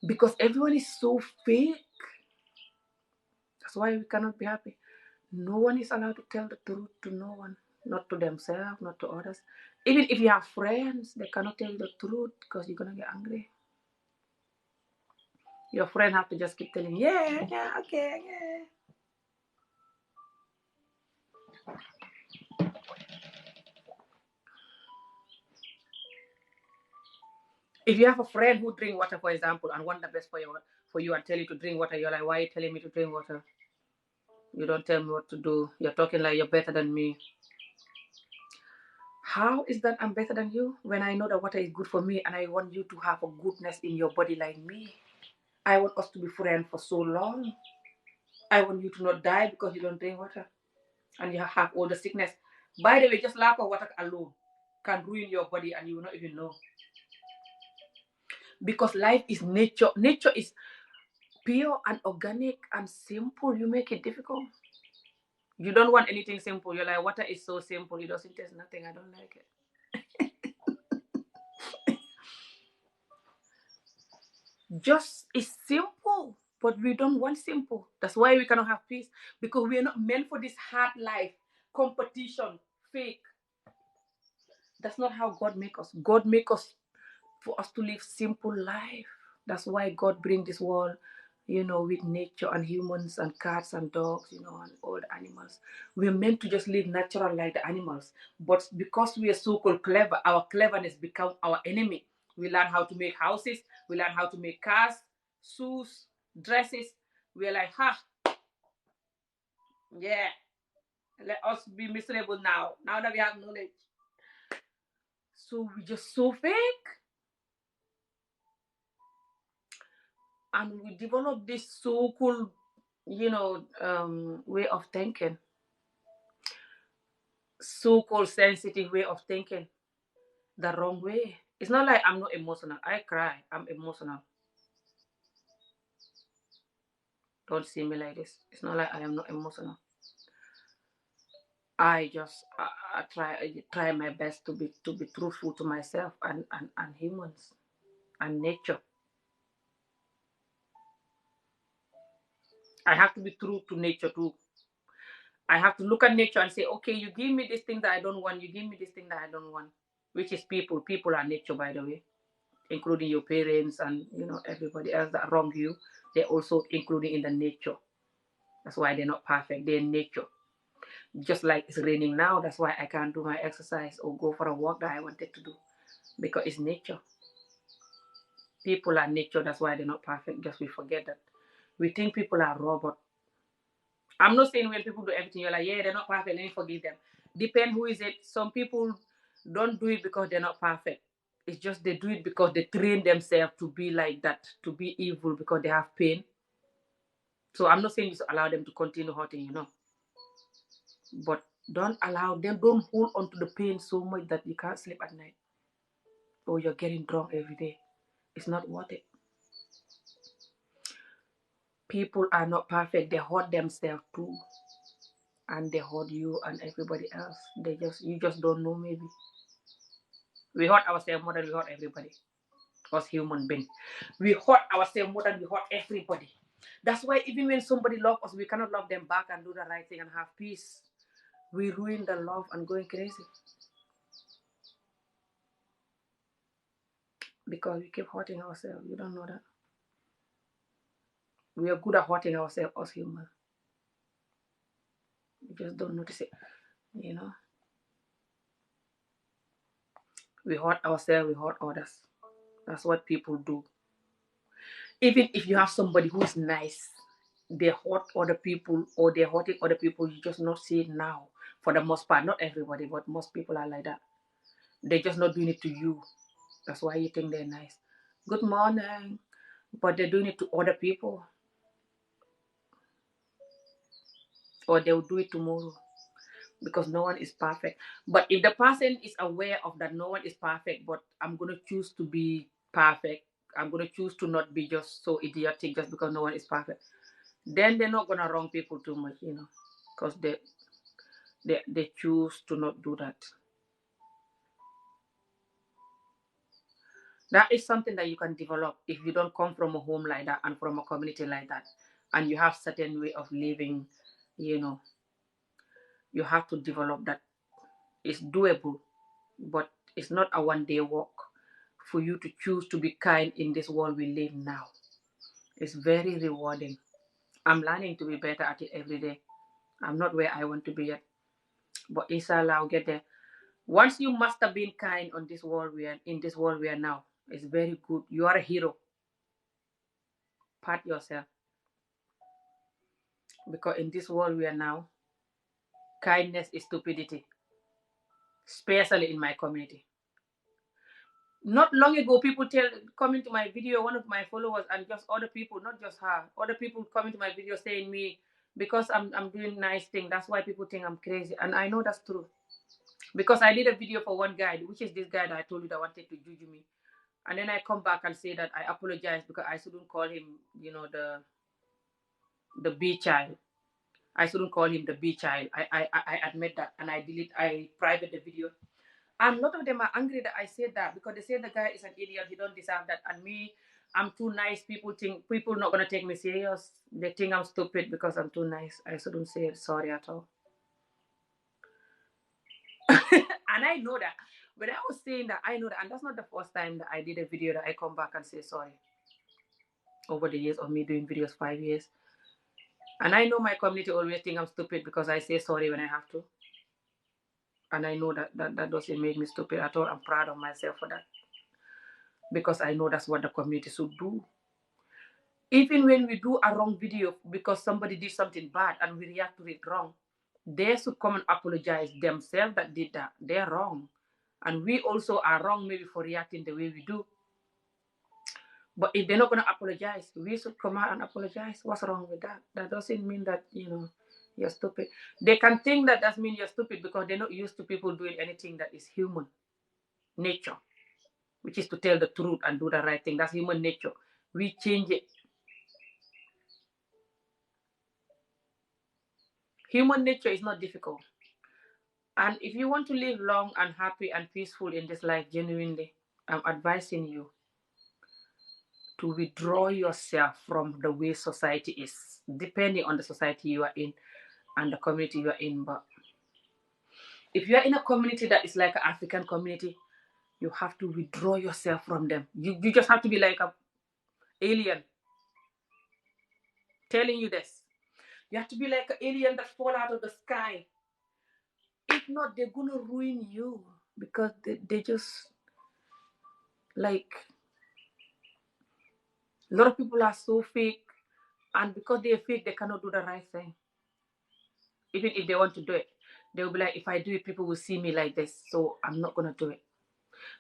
Because everyone is so fake. That's why we cannot be happy. No one is allowed to tell the truth to no one, not to themselves, not to others. Even if you have friends, they cannot tell you the truth because you're gonna get angry. Your friend have to just keep telling, yeah, okay, yeah. If you have a friend who drink water, for example, and want the best for you and tell you to drink water, you're like, why are you telling me to drink water? You don't tell me what to do. You're talking like you're better than me. How is that I'm better than you when I know that water is good for me and I want you to have a goodness in your body like me? I want us to be friends for so long. I want you to not die because you don't drink water and you have all the sickness. By the way, just lack of water alone can ruin your body and you will not even know. Because life is nature. Nature is pure and organic and simple. You make it difficult. You don't want anything simple. You're like, water is so simple. It doesn't taste nothing. I don't like it. Just is simple, but we don't want simple. That's why we cannot have peace, because we are not meant for this hard life, competition, fake. That's not how God make us. God make us for us to live simple life. That's why God bring this world, with nature and humans and cats and dogs, and all the animals. We're meant to just live natural like the animals. But because we are so-called clever, our cleverness become our enemy. We learn how to make houses. We learn how to make cars, shoes, dresses. We're like, yeah, let us be miserable now. Now that we have knowledge. So we just so fake. And we develop this so-called, way of thinking. So-called sensitive way of thinking. The wrong way. It's not like I'm not emotional. I cry. I'm emotional. Don't see me like this. It's not like I am not emotional. I just I try my best to be truthful to myself and humans and nature. I have to be true to nature too. I have to look at nature and say, okay, you give me this thing that I don't want. You give me this thing that I don't want. Which is people. People are nature, by the way, including your parents and everybody else that wrong you. They're also including in the nature. That's why they're not perfect. They're nature. Just like it's raining now, that's why I can't do my exercise or go for a walk that I wanted to do, because it's nature. People are nature. That's why they're not perfect. Just we forget that. We think people are robots. I'm not saying when people do everything, you're like, yeah, they're not perfect, let me forgive them. Depend who is it. Some people don't do it because they're not perfect. It's just they do it because they train themselves to be like that, to be evil because they have pain. So I'm not saying you should allow them to continue hurting, But don't allow them, don't hold on to the pain so much that you can't sleep at night. Or you're getting drunk every day. It's not worth it. People are not perfect. They hurt themselves too. And they hurt you and everybody else. You just don't know maybe. We hurt ourselves more than we hurt everybody. Us human beings. We hurt ourselves more than we hurt everybody. That's why even when somebody loves us, we cannot love them back and do the right thing and have peace. We ruin the love and going crazy. Because we keep hurting ourselves. You don't know that. We are good at hurting ourselves, us humans. We just don't notice it, We hurt ourselves, we hurt others. That's what people do. Even if you have somebody who is nice, they hurt other people or they're hurting other people, you just not see it now. For the most part, not everybody, but most people are like that. They're just not doing it to you. That's why you think they're nice. Good morning. But they're doing it to other people. Or they'll do it tomorrow. Because no one is perfect. But if the person is aware of that no one is perfect, but I'm going to choose to be perfect I'm going to choose to not be just so idiotic just because no one is perfect. Then they're not going to wrong people too much, because they choose to not do that. That is something that you can develop if you don't come from a home like that and from a community like that, and you have certain way of living. You have to develop that. It's doable, but it's not a one-day walk for you to choose to be kind in this world we live now. It's very rewarding. I'm learning to be better at it every day. I'm not where I want to be yet, but inshallah I'll get there. Once you master being kind on this world we are in, this world we are now, it's very good. You are a hero. Pat yourself, because in this world we are now, kindness is stupidity, especially in my community. Not long ago, people coming to my video, one of my followers, and just other people, not just her, other people coming to my video saying me, because I'm doing nice thing, that's why people think I'm crazy. And I know that's true. Because I did a video for one guy, which is this guy that I told you that wanted to judge me. And then I come back and say that I apologize because I shouldn't call him, the B child. I shouldn't call him the B child. I admit that, and I private the video. And a lot of them are angry that I said that, because they say the guy is an idiot, he don't deserve that. And me, I'm too nice. People not gonna take me serious. They think I'm stupid because I'm too nice. I shouldn't say sorry at all. And I know that. But I was saying that, I know that, and that's not the first time that I did a video that I come back and say sorry. Over the years of me doing videos, 5 years. And I know my community always think I'm stupid because I say sorry when I have to. And I know that doesn't make me stupid at all. I'm proud of myself for that. Because I know that's what the community should do. Even when we do a wrong video because somebody did something bad and we react to it wrong, they should come and apologize themselves that did that. They're wrong. And we also are wrong maybe for reacting the way we do. But if they're not going to apologize, we should come out and apologize. What's wrong with that? That doesn't mean that, you're stupid. They can think that doesn't mean you're stupid because they're not used to people doing anything that is human nature, which is to tell the truth and do the right thing. That's human nature. We change it. Human nature is not difficult. And if you want to live long and happy and peaceful in this life, genuinely, I'm advising you to withdraw yourself from the way society is, depending on the society you are in and the community you are in. But if you are in a community that is like an African community, you have to withdraw yourself from them. You just have to be like an alien. Telling you this. You have to be like an alien that fall out of the sky. If not, they're going to ruin you because they just, like, a lot of people are so fake, and because they're fake, they cannot do the right thing. Even if they want to do it, they'll be like, if I do it, people will see me like this, so I'm not going to do it.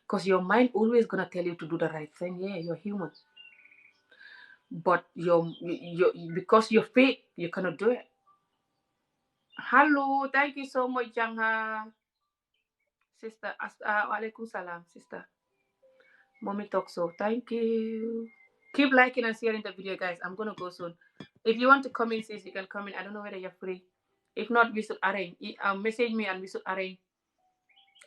Because your mind always going to tell you to do the right thing. Yeah, you're human. But because you're fake, you cannot do it. Hello, thank you so much, Jangha. Sister, alaikum salam, sister. Mommy talk so. Thank you. Keep liking and sharing the video, guys. I'm going to go soon. If you want to come in, sis, you can come in. I don't know whether you're free. If not, we should arrange. Message me and we should arrange.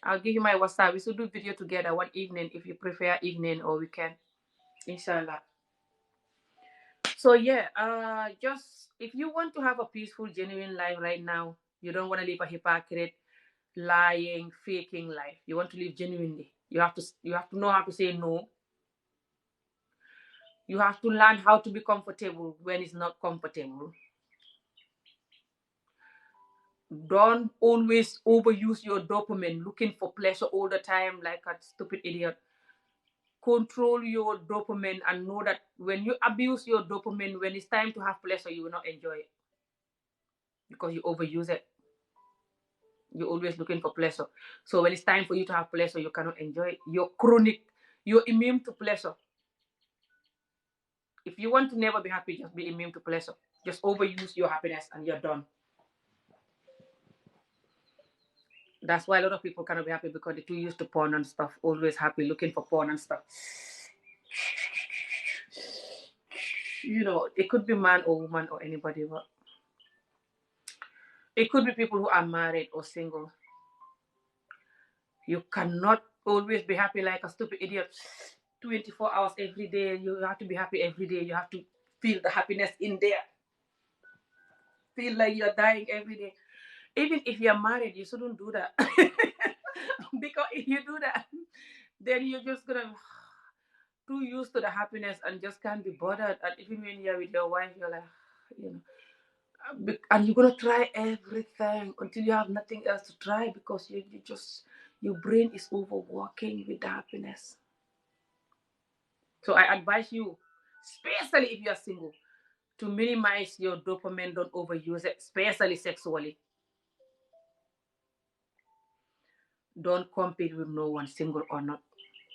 I'll give you my WhatsApp. We should do video together one evening if you prefer evening or weekend. Inshallah. So yeah, just if you want to have a peaceful, genuine life right now, you don't want to live a hypocrite, lying, faking life. You want to live genuinely. You have to know how to say no. You have to learn how to be comfortable when it's not comfortable. Don't always overuse your dopamine, looking for pleasure all the time like a stupid idiot. Control your dopamine and know that when you abuse your dopamine, when it's time to have pleasure, you will not enjoy it because you overuse it. You're always looking for pleasure. So when it's time for you to have pleasure, you cannot enjoy it. You're chronic. You're immune to pleasure. If you want to never be happy, just be immune to pleasure. Just overuse your happiness and you're done. That's why a lot of people cannot be happy because they're too used to porn and stuff. Always happy, looking for porn and stuff. it could be man or woman or anybody, but it could be people who are married or single. You cannot always be happy like a stupid idiot 24 hours every day. You have to be happy every day. You have to feel the happiness in there. Feel like you're dying every day. Even if you're married, you shouldn't do that. Because if you do that, then you're just gonna too used to the happiness and just can't be bothered. And even when you're with your wife, you're like, you know, and you're gonna try everything until you have nothing else to try because you just your brain is overworking with the happiness. So I advise you, especially if you're single, to minimize your dopamine. Don't overuse it, especially sexually. Don't compete with no one, single or not.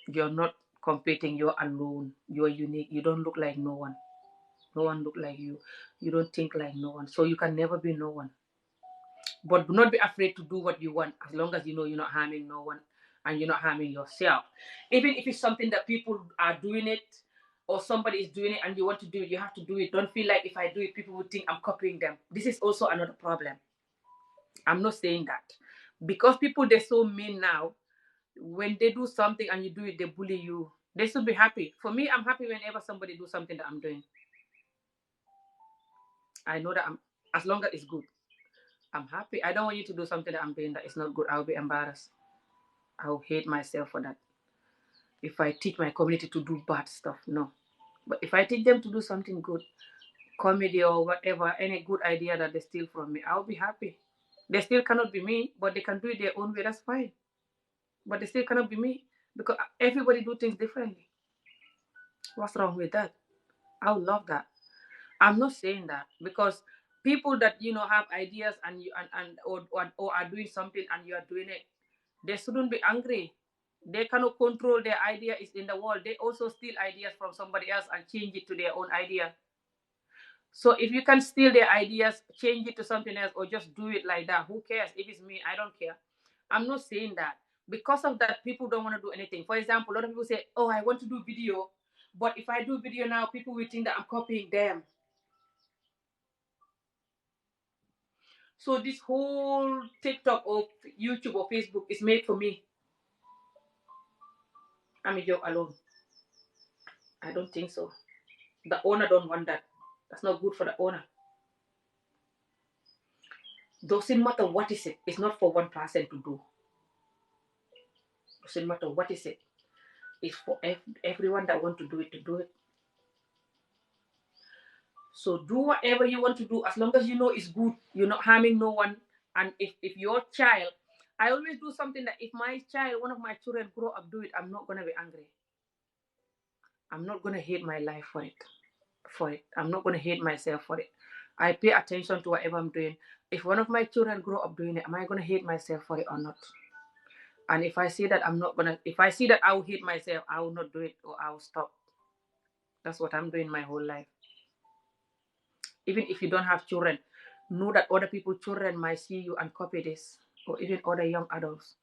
You're not competing. You're alone. You're unique. You don't look like no one. No one look like you. You don't think like no one. So you can never be no one. But do not be afraid to do what you want as long as you know you're not harming no one and you're not harming yourself. Even if it's something that people are doing it or somebody is doing it and you want to do it, you have to do it. Don't feel like if I do it, people will think I'm copying them. This is also another problem. I'm not saying that. Because people, they're so mean now. When they do something and you do it, they bully you. They should be happy. For me, I'm happy whenever somebody do something that I'm doing. I know that as long as it's good, I'm happy. I don't want you to do something that I'm doing that is not good. I'll be embarrassed. I'll hate myself for that. If I teach my community to do bad stuff, no. But if I teach them to do something good, comedy or whatever, any good idea that they steal from me, I'll be happy. They still cannot be me, but they can do it their own way. That's fine. But they still cannot be me because everybody do things differently. What's wrong with that? I would love that. I'm not saying that because people that have ideas and you and or are doing something and you are doing it, they shouldn't be angry. They cannot control their idea is in the world. They also steal ideas from somebody else and change it to their own idea. So if you can steal their ideas, change it to something else, or just do it like that, who cares? If it's me, I don't care. I'm not saying that. Because of that, people don't want to do anything. For example, a lot of people say, oh, I want to do video, but if I do video now, people will think that I'm copying them. So this whole TikTok or YouTube or Facebook is made for me. I'm a job alone. I don't think so. The owner don't want that. That's not good for the owner. Doesn't matter what is it. It's not for one person to do. Doesn't matter what is it. It's for everyone that want to do it to do it. So do whatever you want to do as long as you know it's good. You're not harming no one. And if your child, I always do something that if my child, one of my children grow up do it, I'm not gonna be angry. I'm not gonna hate my life for it. I'm not gonna hate myself for it. I pay attention to whatever I'm doing. If one of my children grow up doing it, am I gonna hate myself for it or not? And if I see that if I see that I will hate myself, I will not do it or I will stop. That's what I'm doing my whole life. Even if you don't have children, know that other people's children might see you and copy this, or even other young adults.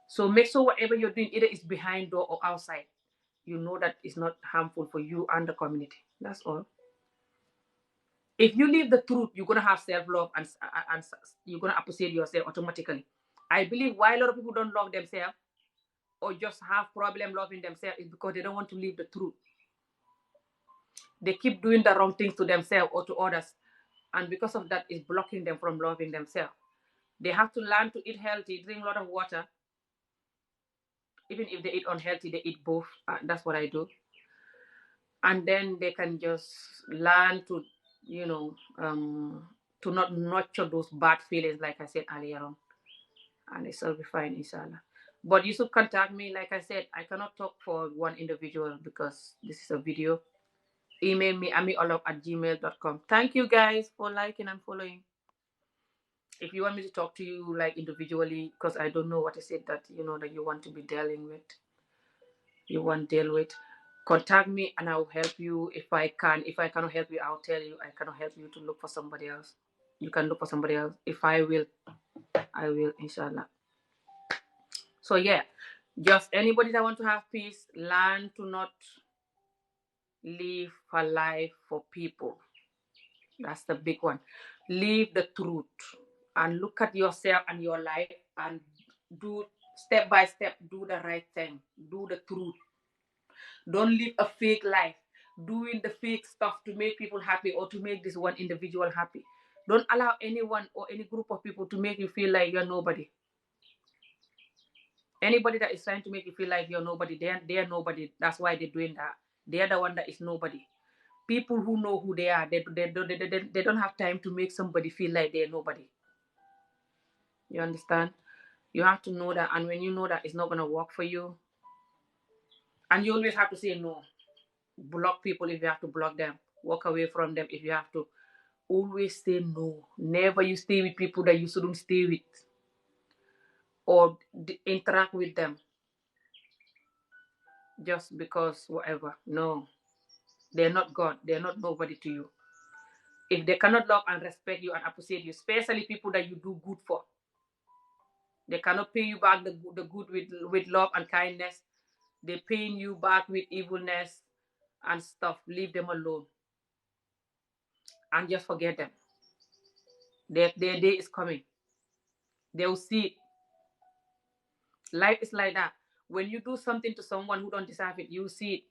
So make sure whatever you're doing, either it's behind door or outside, you know that it's not harmful for you and the community. That's all. If you live the truth, you're gonna have self-love and you're gonna appreciate yourself automatically. I believe why a lot of people don't love themselves or just have problem loving themselves is because they don't want to live the truth. They keep doing the wrong things to themselves or to others, and because of that, it's blocking them from loving themselves. They have to learn to eat healthy, drink a lot of water. Even if they eat unhealthy, they eat both. That's what I do. And then they can just learn to, to not nurture those bad feelings, like I said earlier on. And it's all be fine, inshallah. But you should contact me. Like I said, I cannot talk for one individual because this is a video. Email me, amiolog@gmail.com. Thank you guys for liking and following. If you want me to talk to you like individually, because I don't know what is it that that you want to be dealing with, you want to deal with, contact me and I'll help you if I can. If I cannot help you, I'll tell you I cannot help you to look for somebody else. You can look for somebody else. If I will, inshallah. So yeah, just anybody that want to have peace, learn to not Live for life for people. That's the big one. Live the truth and look at yourself and your life and do step by step, do the right thing, do the truth. Don't live a fake life, doing the fake stuff to make people happy or to make this one individual happy. Don't allow anyone or any group of people to make you feel like you're nobody. Anybody that is trying to make you feel like you're nobody, they're nobody. That's why they're doing that. They're the one that is nobody. People who know who they are, they don't have time to make somebody feel like they're nobody. You understand? You have to know that, and when you know that it's not going to work for you, and you always have to say no. Block people if you have to block them. Walk away from them if you have to. Always say no. Never you stay with people that you shouldn't stay with or interact with them just because whatever. No, they're not God. They're not nobody to you. If they cannot love and respect you and appreciate you, especially people that you do good for, they cannot pay you back the good with love and kindness. They're paying you back with evilness and stuff. Leave them alone and just forget them. Their day is coming. They'll see it. Life is like that. When you do something to someone who don't deserve it, you see it.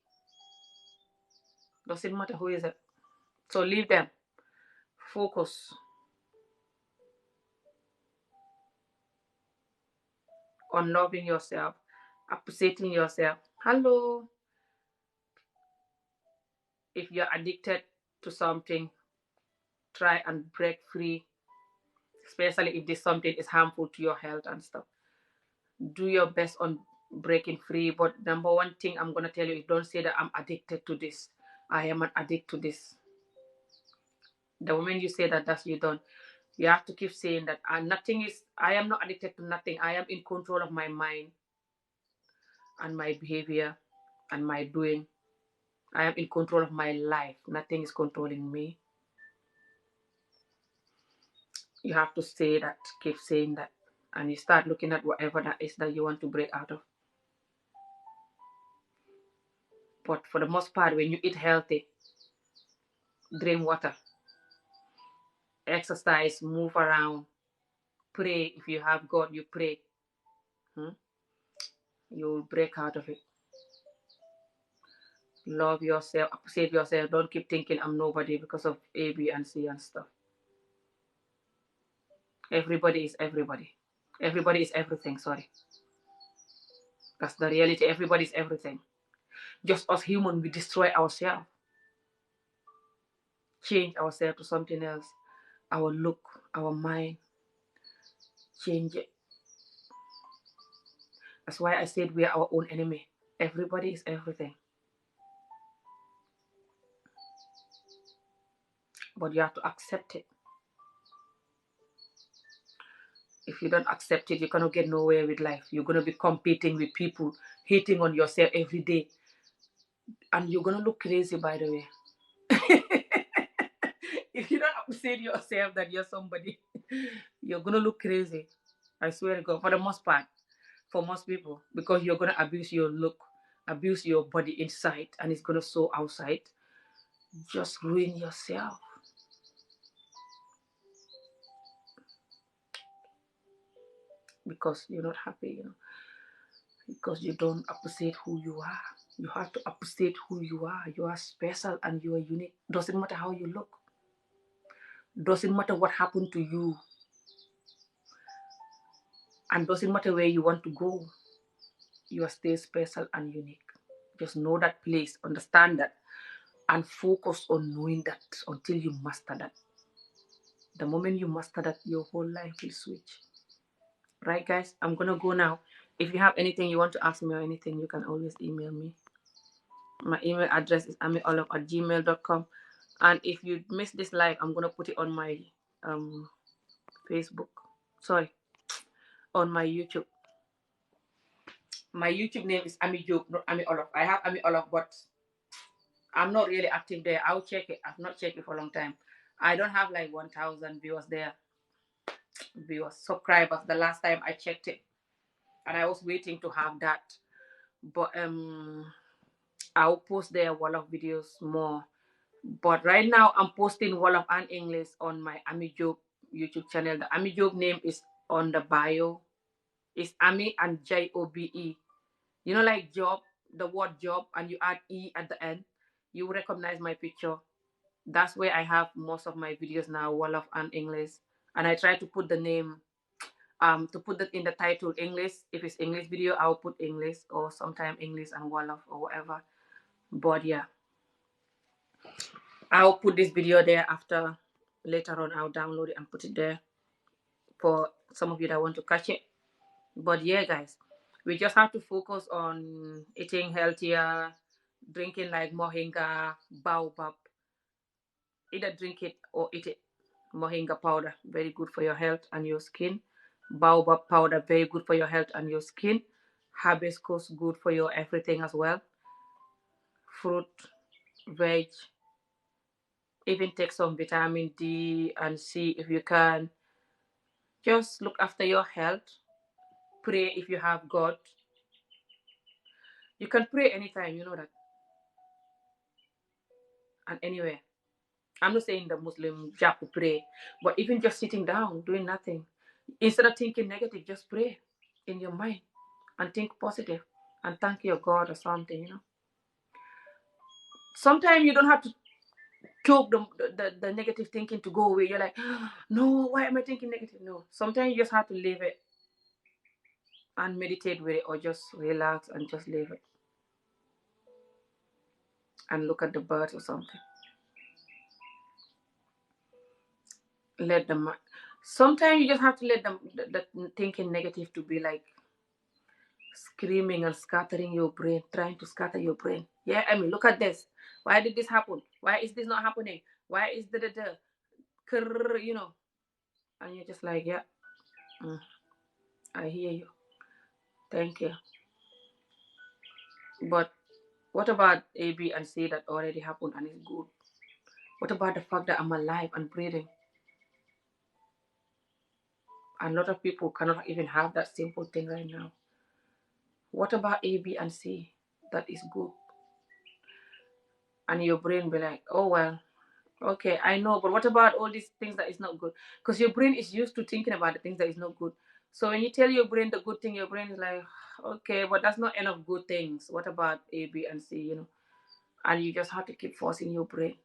Doesn't matter who is it. So leave them. Focus on loving yourself, appreciating yourself. Hello. If you're addicted to something, try and break free, especially if this something is harmful to your health and stuff. Do your best on breaking free. But number one thing I'm going to tell you is don't say that I'm addicted to this. I am an addict to this. The moment you say that, that's you done. You have to keep saying that. And I am not addicted to nothing. I am in control of my mind and my behavior and my doing. I am in control of my life. Nothing is controlling me. You have to say that, keep saying that. And you start looking at whatever that is that you want to break out of. But for the most part, when you eat healthy, drink water, exercise, move around, pray. If you have God, you pray. You'll break out of it. Love yourself, appreciate yourself. Don't keep thinking I'm nobody because of A, B, and C and stuff. Everybody is everybody. Everybody is everything, sorry. That's the reality. Everybody is everything. Just us human, we destroy ourselves. Change ourselves to something else. Our look, our mind, change it. That's why I said we are our own enemy. Everybody is everything. But you have to accept it. If you don't accept it, you're going to get nowhere with life. You're going to be competing with people, hating on yourself every day. And you're going to look crazy, by the way. If you don't appreciate yourself that you're somebody, you're going to look crazy. I swear to God, for the most part, for most people, because you're going to abuse your look, abuse your body inside, and it's going to show outside. Just ruin yourself. Because you're not happy, because you don't appreciate who you are. You have to appreciate who you are. You are special and you are unique. Doesn't matter how you look. Doesn't matter what happened to you. And doesn't matter where you want to go. You are still special and unique. Just know that place, understand that, and focus on knowing that until you master that. The moment you master that, your whole life will switch. Right, guys? I'm going to go now. If you have anything you want to ask me or anything, you can always email me. My email address is amiolof@gmail.com. And if you miss this live, I'm going to put it on my Facebook. Sorry, on my YouTube. My YouTube name is Ami Joke, not Ami Olof. I have Ami Olof, but I'm not really active there. I'll check it. I've not checked it for a long time. I don't have like 1,000 viewers there. Subscribers, the last time I checked it. And I was waiting to have that. But I'll post their Wolof videos more. But right now, I'm posting Wolof and English on my Ami Job YouTube channel. The Ami Job name is on the bio. It's Ami and Jobe. You know, like job, the word job, and you add E at the end. You recognize my picture. That's where I have most of my videos now, Wolof and English. And I try to put the name, to put that in the title English. If it's English video, I'll put English, or sometime English and Wolof or whatever. But yeah, I'll put this video there after. Later on, I'll download it and put it there for some of you that want to catch it. But yeah, guys, we just have to focus on eating healthier, drinking like moringa, baobab. Either drink it or eat it. Moringa powder, very good for your health and your skin. Baobab powder, very good for your health and your skin. Hibiscus, good for your everything as well. Fruit, veg, even take some vitamin D and C if you can. Just look after your health. Pray if you have God. You can pray anytime, you know that. And anywhere. I'm not saying the Muslim job to pray, but even just sitting down, doing nothing. Instead of thinking negative, just pray in your mind and think positive and thank your God or something, you know. Sometimes you don't have to choke the negative thinking to go away. You're like, no, why am I thinking negative? No. Sometimes you just have to leave it and meditate with it, or just relax and just leave it and look at the birds or something. Let them. Sometimes you just have to let them the thinking negative to be like screaming and scattering your brain, trying to scatter your brain. Yeah, I mean, look at this. Why did this happen? Why is this not happening? Why is the you know? And you're just like, yeah, I hear you. Thank you. But what about A, B, and C that already happened and is good? What about the fact that I'm alive and breathing? And a lot of people cannot even have that simple thing right now. What about A, B, and C that is good? And your brain be like, oh, well, okay, I know, but what about all these things that is not good? Because your brain is used to thinking about the things that is not good. So when you tell your brain the good thing, your brain is like, okay, but that's not enough good things. What about A, B, and C, you know? And you just have to keep forcing your brain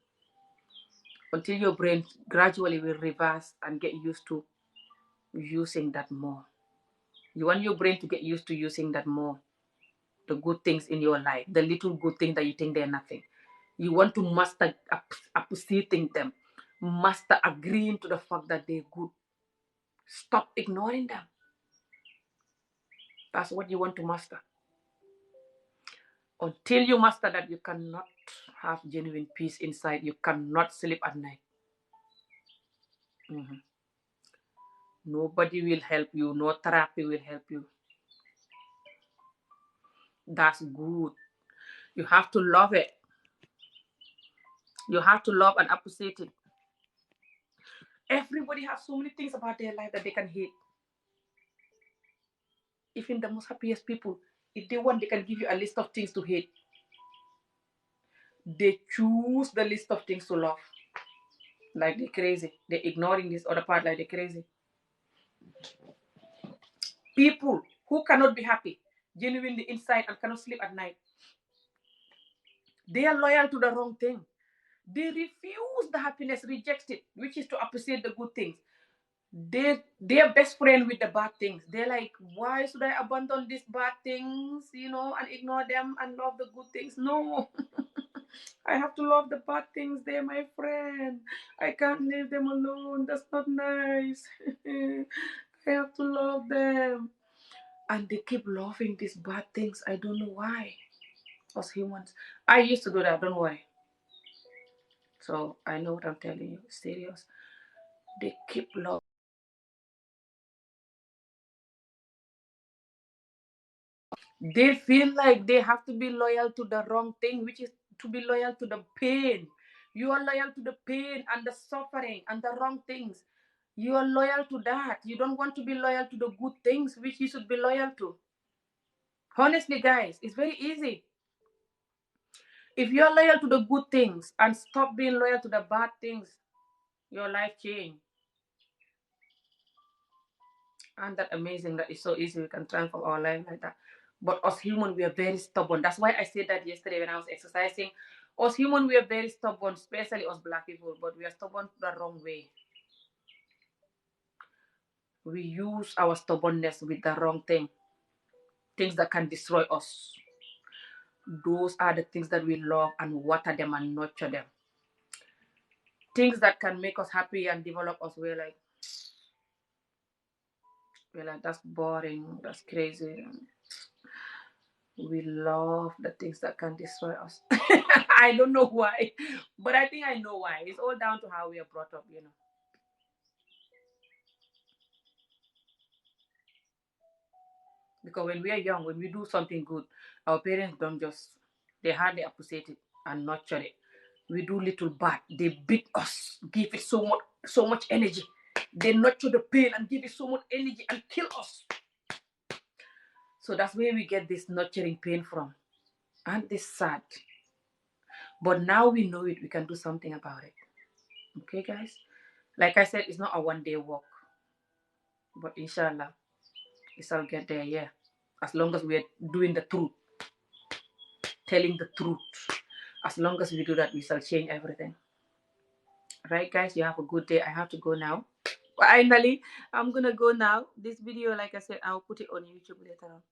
until your brain gradually will reverse and get used to using that more. You want your brain to get used to using that more. The good things in your life, the little good things that you think they're nothing. You want to master appreciating them, master agreeing to the fact that they're good. Stop ignoring them. That's what you want to master. Until you master that, you cannot have genuine peace inside. You cannot sleep at night. Nobody will help you. No therapy will help you. That's good. You have to love it. You have to love and appreciate it. Everybody has so many things about their life that they can hate. Even the most happiest people, if they want, they can give you a list of things to hate. They choose the list of things to love. Like they're crazy. They're ignoring this other part like they're crazy. People who cannot be happy, genuinely inside, and cannot sleep at night, they are loyal to the wrong thing. They refuse the happiness, reject it, which is to appreciate the good things. They're best friend with the bad things. They're like, why should I abandon these bad things, you know, and ignore them and love the good things? No. I have to love the bad things. They're my friend. I can't leave them alone. That's not nice. I have to love them. And they keep loving these bad things. I don't know why. Us humans. I used to do that. Don't worry. So I know what I'm telling you. It's serious. They keep loving. They feel like they have to be loyal to the wrong thing, which is to be loyal to the pain. You are loyal to the pain and the suffering and the wrong things. You are loyal to that. You don't want to be loyal to the good things, which you should be loyal to. Honestly, guys, it's very easy. If you're loyal to the good things and stop being loyal to the bad things, your life change. And that amazing that it's so easy we can transform our life like that. But us human, we are very stubborn. That's why I said that yesterday when I was exercising. Us human, we are very stubborn, especially us black people, but we are stubborn the wrong way. We use our stubbornness with the wrong thing. Things that can destroy us. Those are the things that we love and water them and nurture them. Things that can make us happy and develop us, we're like, that's boring, that's crazy. We love the things that can destroy us. I don't know why, but I think I know why. It's all down to how we are brought up, Because when we are young, when we do something good, our parents don't just, they hardly appreciate it and nurture it. We do little bad, they beat us, give it so much energy. They nurture the pain and give it so much energy and kill us. So that's where we get this nurturing pain from. And this sad. But now we know it, we can do something about it. Okay, guys? Like I said, it's not a one-day walk. But inshallah, we shall get there, yeah. As long as we're doing the truth, telling the truth. As long as we do that, we shall change everything. Right, guys? You have a good day. I have to go now. Finally, I'm gonna go now. This video, like I said, I'll put it on YouTube later on.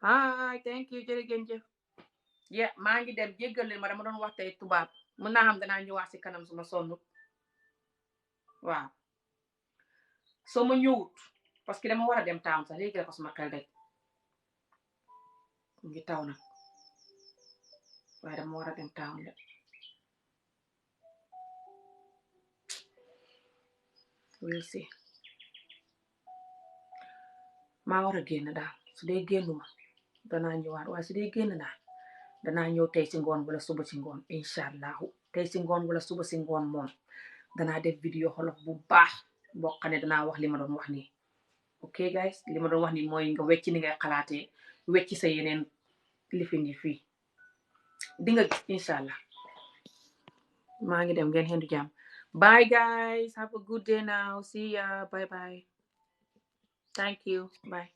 Hi, thank you, jërëjëf. Yeah, maa ngi dem jéggal leen ma dama doon wax tey tubaab mën naa xam danaa ñëwaat si kanam suma sonn waaw soo ma ñëwut parce que dama war a dem town sax léegi la ko suma xel rek mu ngi taw nag waaye dama war a dem town la we'll see maa war a génn daal su dee génnuma danaa ñëwaat waaye su dee génn naa danaa ñëw tey si ngoon wala suba si ngoon inshallahu tey si ngoon wala suba si ngoon moom danaa def vidéo xolof bu baax boo xam ne danaa wax li ma doon wax nii ok guys li ma doon wax nii mooy nga wecc ni ngay xalaatee wecc sa yeneen lifin yi fii di nga gis inshallah maa ngi dem ngeen xendu jàmm bye guys, have a good day now, see ya, bye bye, thank you, bye.